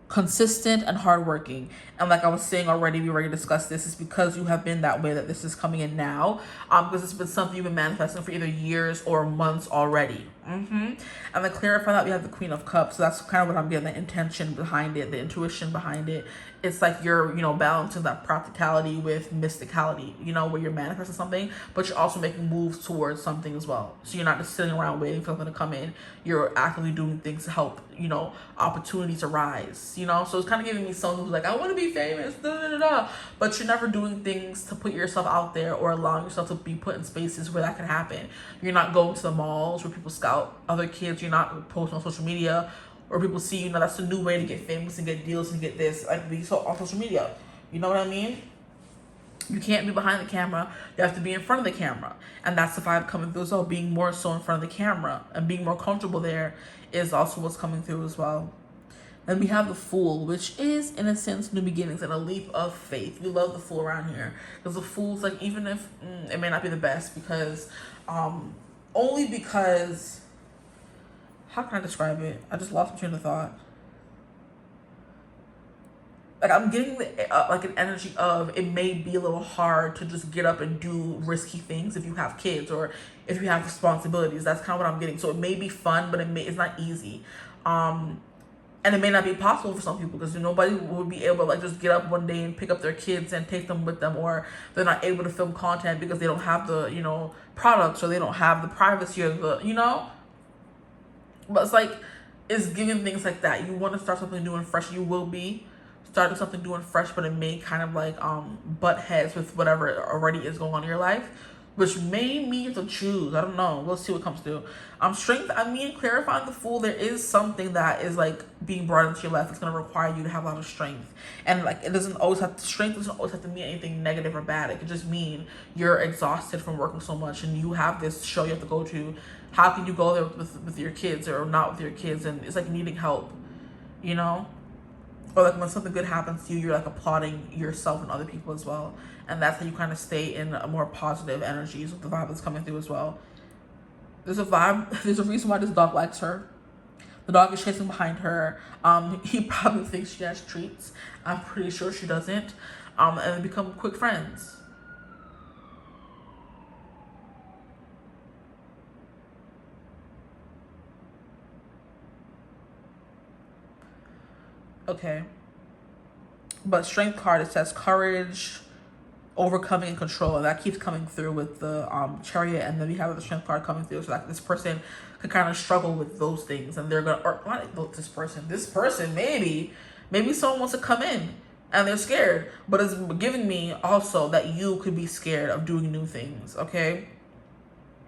consistent and hardworking. And like I was saying already, we already discussed this, is because you have been that way that this is coming in now, because it's been something you've been manifesting for either years or months already. And then clarify that we have the Queen of Cups. So that's kind of what I'm getting, the intention behind it, the intuition behind it. It's like you're, you know, balancing that practicality with mysticality, you know, where you're manifesting something, but you're also making moves towards something as well. So you're not just sitting around waiting for something to come in. You're actively doing things to help, you know, opportunities arise, you know? So it's kind of giving me someone who's like, I want to be famous, but you're never doing things to put yourself out there or allowing yourself to be put in spaces where that can happen. You're not going to the malls where people scout other kids. You're not posting on social media or people see, you know, that's a new way to get famous and get deals and get this, like we saw on social media. You know what I mean? You can't be behind the camera. You have to be in front of the camera. And that's the vibe coming through. So being more so in front of the camera and being more comfortable there is also what's coming through as well. Then we have the Fool, which is, in a sense, new beginnings and a leap of faith. We love the Fool around here. Because the Fool's like, even if it may not be the best, because, only because, how can I describe it? I just lost my train of thought. Like, I'm getting like an energy of, it may be a little hard to just get up and do risky things if you have kids or if you have responsibilities. That's kind of what I'm getting. So it may be fun, but it's not easy. And it may not be possible for some people, because nobody would be able to like just get up one day and pick up their kids and take them with them, or they're not able to film content because they don't have the, you know, products, or they don't have the privacy or the, you know. But it's like, it's giving things like that. You want to start something new and fresh. You will be starting something new and fresh, but it may kind of like butt heads with whatever already is going on in your life, which may mean to choose. I don't know. We'll see what comes through. Strength, I mean, clarifying the Fool, there is something that is like being brought into your life. It's going to require you to have a lot of strength. And like, it doesn't always have to, strength doesn't always have to mean anything negative or bad. It could just mean you're exhausted from working so much and you have this show you have to go to. How can you go there with your kids or not with your kids? And it's like needing help, you know? Or like when something good happens to you, you're like applauding yourself and other people as well. And that's how you kind of stay in a more positive energies with the vibe that's coming through as well. There's a vibe, there's a reason why this dog likes her. The dog is chasing behind her. He probably thinks she has treats. I'm pretty sure she doesn't. And they become quick friends. Okay. But strength card, it says courage, overcoming, and control. And that keeps coming through with the chariot. And then we have the strength card coming through. So that this person could kind of struggle with those things. And they're going to, or not this person, maybe someone wants to come in and they're scared. But it's giving me also that you could be scared of doing new things. Okay.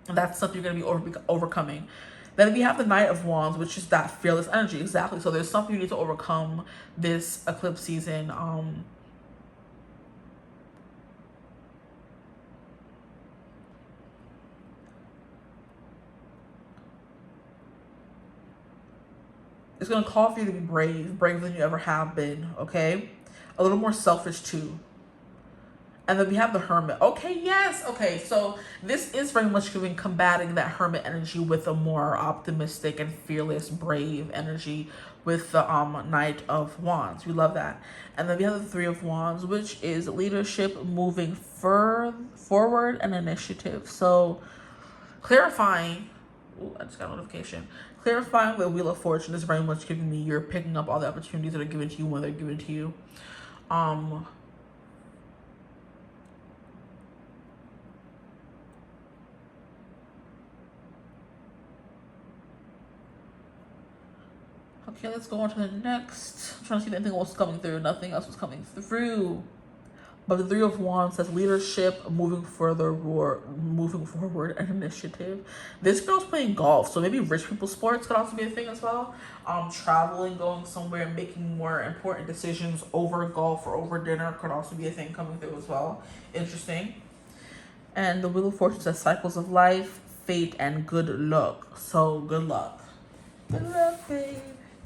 And that's something you're going to be overcoming. Then we have the Knight of Wands, which is that fearless energy. Exactly. So there's something you need to overcome this eclipse season. It's going to call for you to be braver than you ever have been, okay? A little more selfish too. And then we have the Hermit. Okay, yes. Okay, so this is very much combating that Hermit energy with a more optimistic and fearless, brave energy with the Knight of Wands. We love that. And then we have the Three of Wands, which is leadership, moving forward, and initiative. So clarifying. Ooh, I just got a notification. Clarifying the Wheel of Fortune is very much giving me you're picking up all the opportunities that are given to you when they're given to you. Okay, let's go on to the next. I'm trying to see if anything else was coming through. Nothing else was coming through. But the Three of Wands says leadership, moving forward, and initiative. This girl's playing golf, so maybe rich people sports could also be a thing as well. Traveling, going somewhere, making more important decisions over golf or over dinner could also be a thing coming through as well. Interesting. And the Wheel of Fortune says cycles of life, fate, and good luck. So good luck. Good luck, babe.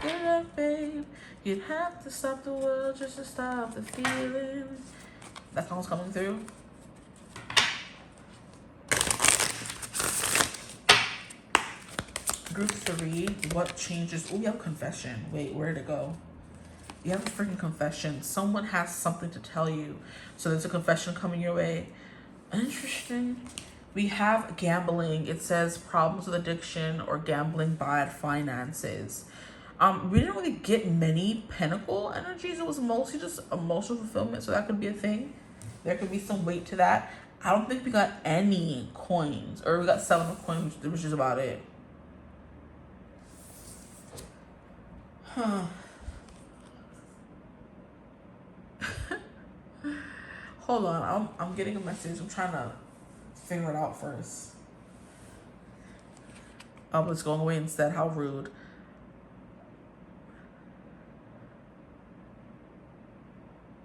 Good luck, babe. You'd have to stop the world just to stop the feeling. That song's coming through. Group 3, what changes? Oh, you have a confession. Wait, where'd it go? You have a freaking confession. Someone has something to tell you. So there's a confession coming your way. Interesting. We have gambling. It says problems with addiction or gambling, bad finances. We didn't really get many pentacle energies. It was mostly just emotional fulfillment. So that could be a thing. There could be some weight to that. I don't think we got any coins. Or we got 7 of coins, which is about it. Huh. Hold on. I'm getting a message. I'm trying to figure it out first. Oh, it's going away instead. How rude.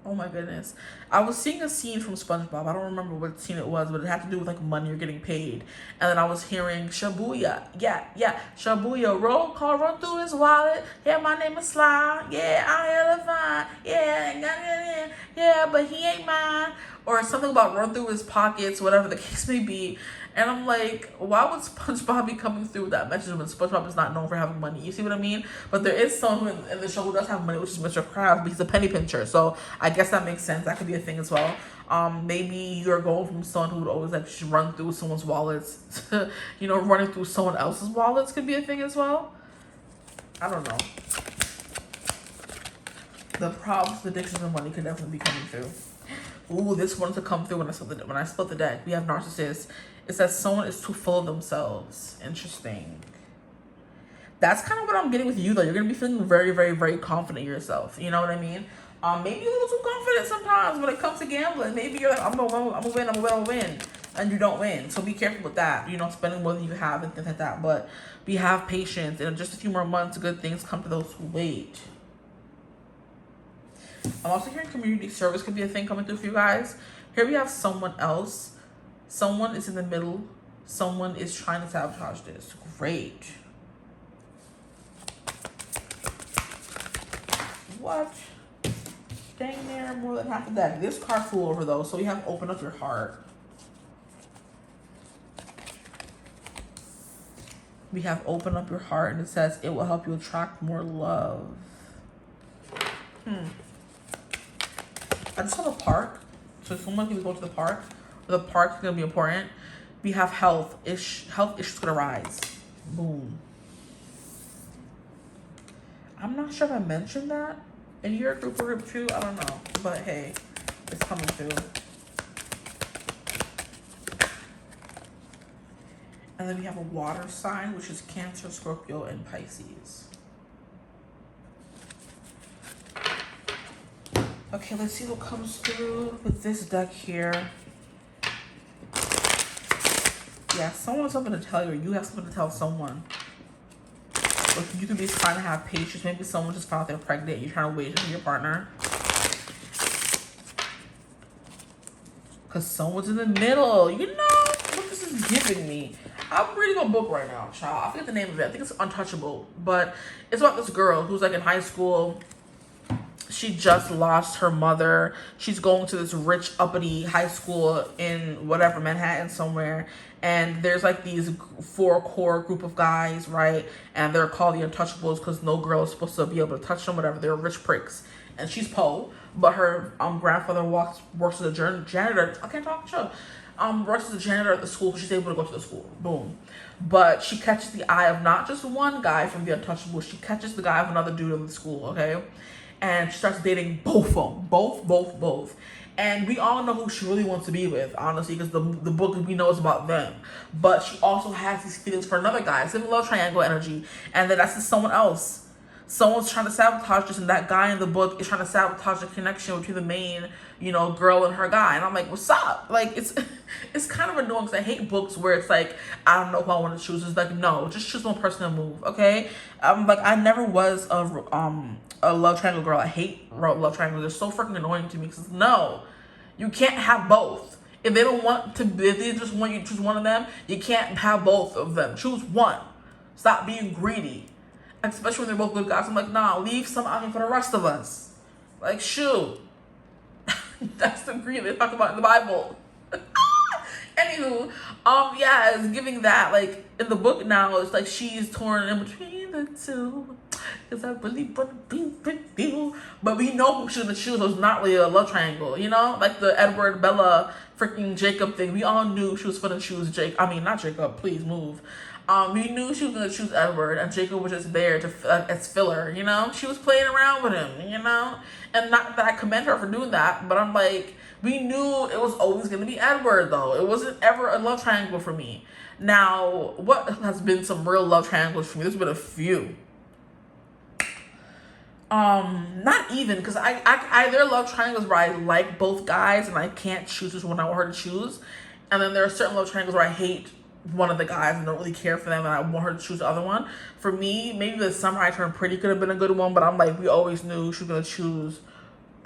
Oh my goodness. I was seeing a scene from SpongeBob. I don't remember what scene it was, but it had to do with like money or getting paid. And then I was hearing Shabuya. Yeah. Shabuya. Roll call, run through his wallet. Yeah, my name is Sly. Yeah, I hella fine. Yeah, but he ain't mine. Or something about run through his pockets, whatever the case may be. And I'm like, why would SpongeBob be coming through with that message when SpongeBob is not known for having money? You see what I mean? But there is someone in the show who does have money, which is Mr. Krabs, but he's a penny pincher. So I guess that makes sense. That could be a thing as well. Maybe you're going from someone who would always like run through someone's wallets to, running through someone else's wallets could be a thing as well. I don't know. The problems, addictions, and money could definitely be coming through. Ooh, this one to come through when I split the deck. We have narcissists. It says someone is too full of themselves. Interesting. That's kind of what I'm getting with you, though. You're going to be feeling very, very, very confident in yourself. You know what I mean? Maybe a little too confident sometimes when it comes to gambling. Maybe you're like, I'm going to win. And you don't win. So be careful with that. Spending more than you have and things like that. But we have patience. In just a few more months, good things come to those who wait. I'm also hearing community service could be a thing coming through for you guys. Here we have someone else. Someone is in the middle. Someone is trying to sabotage this. Great. What? Dang near more than half of that. This card flew over though, so we have open up your heart. We have open up your heart, and it says it will help you attract more love. I just saw the park. So someone can go to the park. The park is going to be important. We have health issues going to rise. Boom. I'm not sure if I mentioned that in your group or group 2. I don't know. But hey, it's coming through. And then we have a water sign, which is Cancer, Scorpio, and Pisces. Okay, let's see what comes through with this deck here. Yeah, someone has something to tell you, or you have something to tell someone. Or you could be trying to have patience. Maybe someone just found out they're pregnant. You're trying to wait for your partner. Because someone's in the middle. You know what this is giving me? I'm reading a book right now, child. I forget the name of it. I think it's Untouchable. But it's about this girl who's like in high school. She just lost her mother. She's going to this rich, uppity high school in whatever, Manhattan somewhere. And there's like these 4 core group of guys, right? And they're called the Untouchables because no girl is supposed to be able to touch them, whatever. They're rich pricks. And she's Poe, but her grandfather works as a janitor. I can't talk, sure. Works as a janitor at the school, so she's able to go to the school. Boom. But she catches the eye of not just one guy from the Untouchables. She catches the guy of another dude in the school, okay? And she starts dating both of them. Both. And we all know who she really wants to be with, honestly, because the book we know is about them. But she also has these feelings for another guy. It's in love triangle energy. And then that's just someone else. Someone's trying to sabotage this, and that guy in the book is trying to sabotage the connection between the main, girl and her guy. And I'm like, what's up? Like, it's kind of annoying because I hate books where it's like, I don't know who I want to choose. It's like, no, just choose one person to move, okay? Like, I never was a love triangle girl. I hate love triangles. They're so freaking annoying to me because no, you can't have both. If they just want you to choose one of them, you can't have both of them. Choose one. Stop being greedy. Especially when they're both good guys. I'm like, nah, leave some out here for the rest of us. Like, shoot. That's the greed they talk about in the Bible. Anywho, yeah, it's giving that, like, in the book now, it's like she's torn in between the two. Because I really want to be with you. But we know who she's going to choose. It's not really a love triangle, Like the Edward, Bella, freaking Jacob thing. We all knew she was going to choose not Jacob, please move. We knew she was going to choose Edward, and Jacob was just there as filler, She was playing around with him, And not that I commend her for doing that, but I'm like, we knew it was always going to be Edward, though. It wasn't ever a love triangle for me. Now, what has been some real love triangles for me? There's been a few. Not even, because I there are love triangles where I like both guys, and I can't choose which one I want her to choose. And then there are certain love triangles where I hate one of the guys and don't really care for them, and I want her to choose the other one. For me, maybe the Summer I Turned Pretty could have been a good one, but I'm like, we always knew she was going to choose,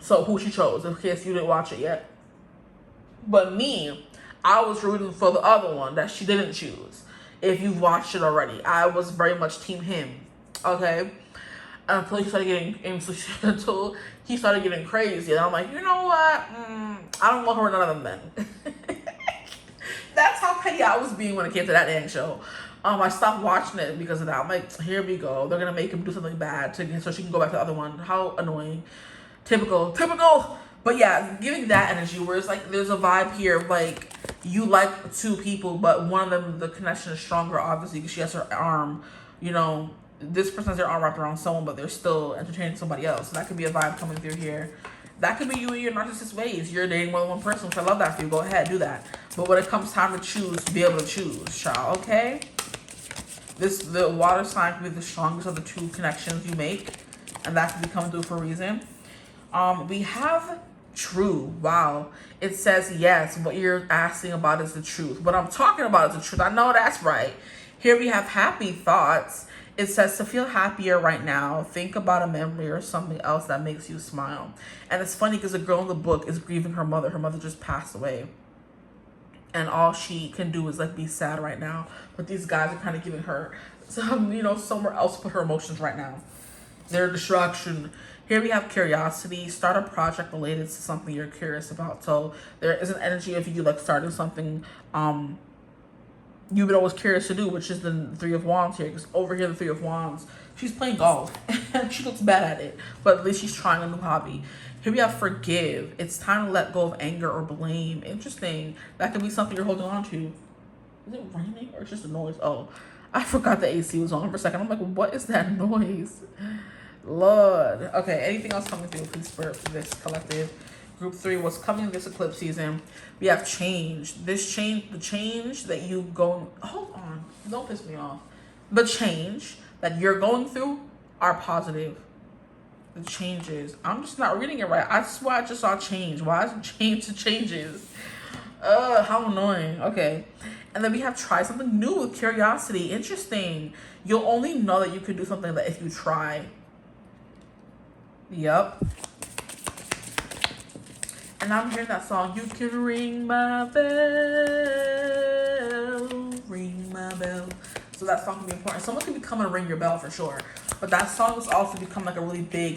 so who she chose, in case you didn't watch it yet. But me, I was rooting for the other one that she didn't choose. If you've watched it already, I was very much team him, okay? Until he started getting crazy, and I'm like, you know what? I don't want her with none of them then. That's how petty I was being when it came to that dang show. I stopped watching it because of that. I'm like, here we go. They're gonna make him do something bad so she can go back to the other one. How annoying. Typical. But yeah, giving that energy where it's like there's a vibe here of like you like 2 people, but one of them, the connection is stronger, obviously, because she has her arm, this person has their arm wrapped around someone, but they're still entertaining somebody else. So that could be a vibe coming through here. That could be you in your narcissist ways. You're dating more than one person, which I love that for you. Go ahead, do that. But when it comes time to choose, be able to choose, child, okay? The water sign can be the strongest of the 2 connections you make, and that can be coming through for a reason. We have true. Wow. It says, yes, what you're asking about is the truth. What I'm talking about is the truth. I know that's right. Here we have happy thoughts. It says to feel happier right now, think about a memory or something else that makes you smile. And it's funny because the girl in the book is grieving her mother. Her mother just passed away. And all she can do is like be sad right now. But these guys are kind of giving her some, somewhere else to put her emotions right now. They're a distraction. Here we have curiosity. Start a project related to something you're curious about. So there is an energy of you like starting something you've been always curious to do, which is the Three of Wands here. Because over here, the Three of Wands, she's playing golf. And she looks bad at it. But at least she's trying a new hobby. Here we have forgive. It's time to let go of anger or blame. Interesting. That could be something you're holding on to. Is it raining or it's just a noise? Oh, I forgot the AC was on for a second. I'm like, what is that noise? Lord. Okay, anything else coming through? Please spirit for this collective. Group 3, what's coming this eclipse season? We have change. This change, the change that you going, hold on, don't piss me off. The change that you're going through are positive. The changes, I'm just not reading it right. I swear I just saw change. Why is it change to changes? How annoying. Okay. And then we have try something new with curiosity. Interesting. You'll only know that you can do something that if you try. Yep. And I'm hearing that song, you can ring my bell, ring my bell. So that song can be important. Someone can become and ring your bell for sure. But that song has also become like a really big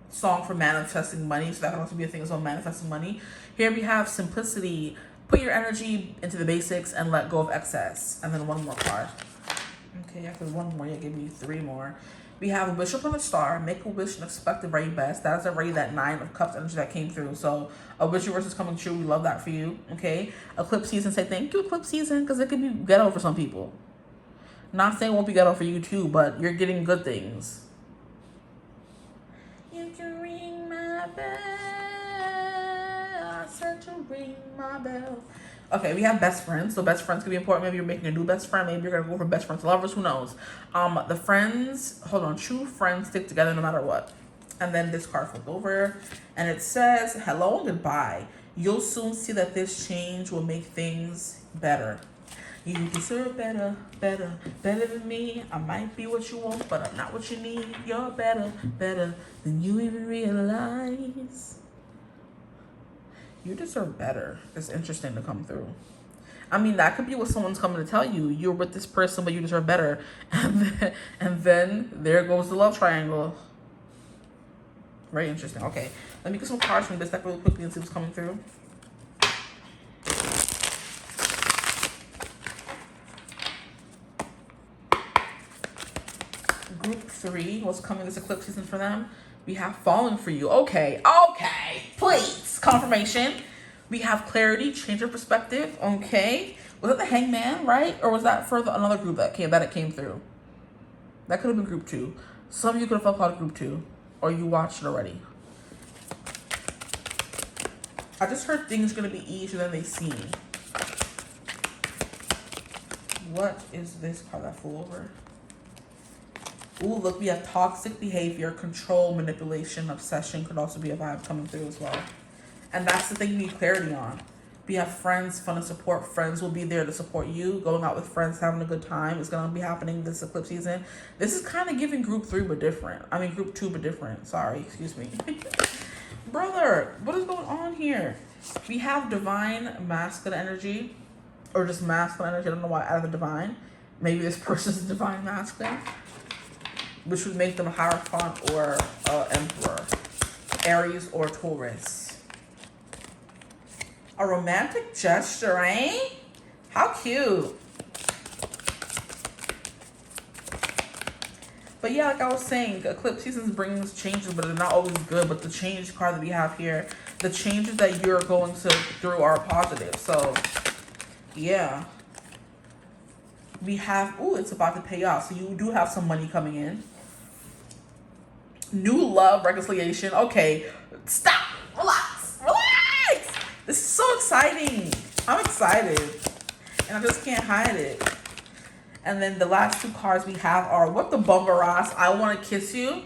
song for manifesting money. So that can also be a thing as well, manifesting money. Here we have simplicity. Put your energy into the basics and let go of excess. And then one more card. Okay, yeah, because one more, yeah, give me 3 more. We have a wish upon a star. Make a wish and expect the very best. That is already that 9 of Cups energy that came through. So a wish yours is coming true. We love that for you. Okay. Eclipse season. Say thank you, eclipse season, because it could be ghetto for some people. Not saying it won't be ghetto for you too, but you're getting good things. You can ring my bell. I said to ring my bell. Okay, we have best friends. So best friends could be important. Maybe you're making a new best friend. Maybe you're going to go for best friends, lovers. Who knows? The friends, hold on. True friends stick together no matter what. And then this card flipped over. And it says, hello and goodbye. You'll soon see that this change will make things better. You deserve better, better, better than me. I might be what you want, but I'm not what you need. You're better, better than you even realize. You deserve better. It's interesting to come through. I mean, that could be what someone's coming to tell you. You're with this person, but you deserve better. And then there goes the love triangle. Very interesting. Okay, let me get some cards from this deck really quickly and see what's coming through. Group 3, what's coming this eclipse season for them? We have falling for you. Okay, please. Confirmation. We have clarity, change of perspective. Okay. Was that the hangman, right? Or was that for another group that it came through? That could have been group 2. Some of you could have felt part of group 2. Or you watched it already. I just heard things are going to be easier than they seem. What is this card that flew over? Ooh, look, we have toxic behavior, control, manipulation, obsession could also be a vibe coming through as well. And that's the thing you need clarity on. We have friends, fun and support. Friends will be there to support you. Going out with friends, having a good time is going to be happening this eclipse season. This is kind of giving group 3 but different. I mean, group 2 but different. Sorry, excuse me. Brother, what is going on here? We have divine masculine energy. Or just masculine energy. I don't know why I added the divine. Maybe this person's divine masculine. Which would make them a Hierophant or Emperor. Aries or Taurus. A romantic gesture, eh? How cute. But yeah, like I was saying, eclipse seasons brings changes, but they're not always good. But the change card that we have here, the changes that you're going through are positive. So, yeah. We have, ooh, it's about to pay off. So you do have some money coming in. New love, reconciliation. Okay, stop. Relax. Relax. This is so exciting. I'm excited. And I just can't hide it. And then the last 2 cards we have are What the Bumbaras, I Want to Kiss You.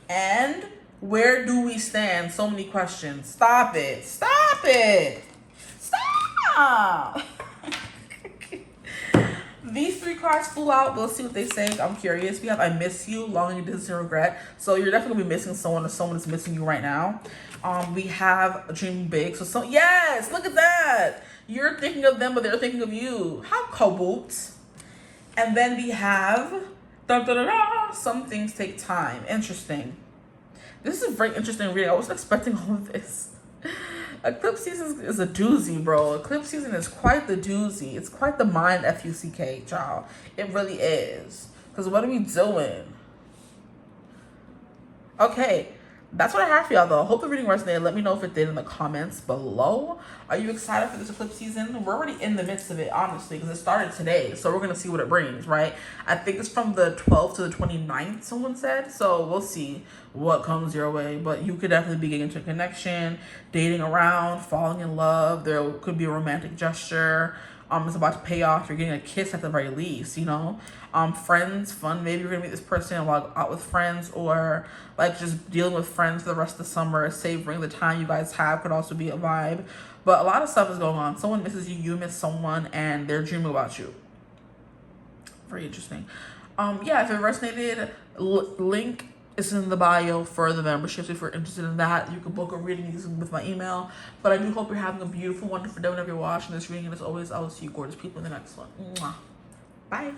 And Where Do We Stand? So many questions. Stop it. Stop it. Stop. These 3 cards flew out. We'll see what they say. I'm curious. We have I Miss You, Longing, Distance, and Regret. So you're definitely going to be missing someone, or someone is missing you right now. We have Dream Big. So yes, look at that. You're thinking of them, but they're thinking of you. How kaboot. And then we have Some Things Take Time. Interesting. This is a very interesting reading. I wasn't expecting all of this. Eclipse season is a doozy, bro. Eclipse season is quite the doozy. It's quite the mind F-U-C-K, child. It really is. Because what are we doing? Okay, that's what I have for y'all, though. Hope the reading resonated. Let me know if it did in the comments below. Are you excited for this eclipse season? We're already in the midst of it, honestly, because it started today. So we're going to see what it brings, right? I think it's from the 12th to the 29th, someone said. So we'll see what comes your way. But you could definitely be getting into a connection, dating around, falling in love. There could be a romantic gesture. It's about to pay off. You're getting a kiss at the very least, you know. Friends, fun. Maybe you're gonna meet this person while out with friends, or like just dealing with friends for the rest of the summer, savoring the time you guys have could also be a vibe. But a lot of stuff is going on. Someone misses you, you miss someone, and they're dreaming about you. Very interesting. Yeah, if it resonated, link is in the bio for the memberships. If you're interested in that, you can book a reading using with my email. But I do hope you're having a beautiful, wonderful day whenever you're watching this reading. And as always, I will see you gorgeous people in the next one. Mwah. Bye.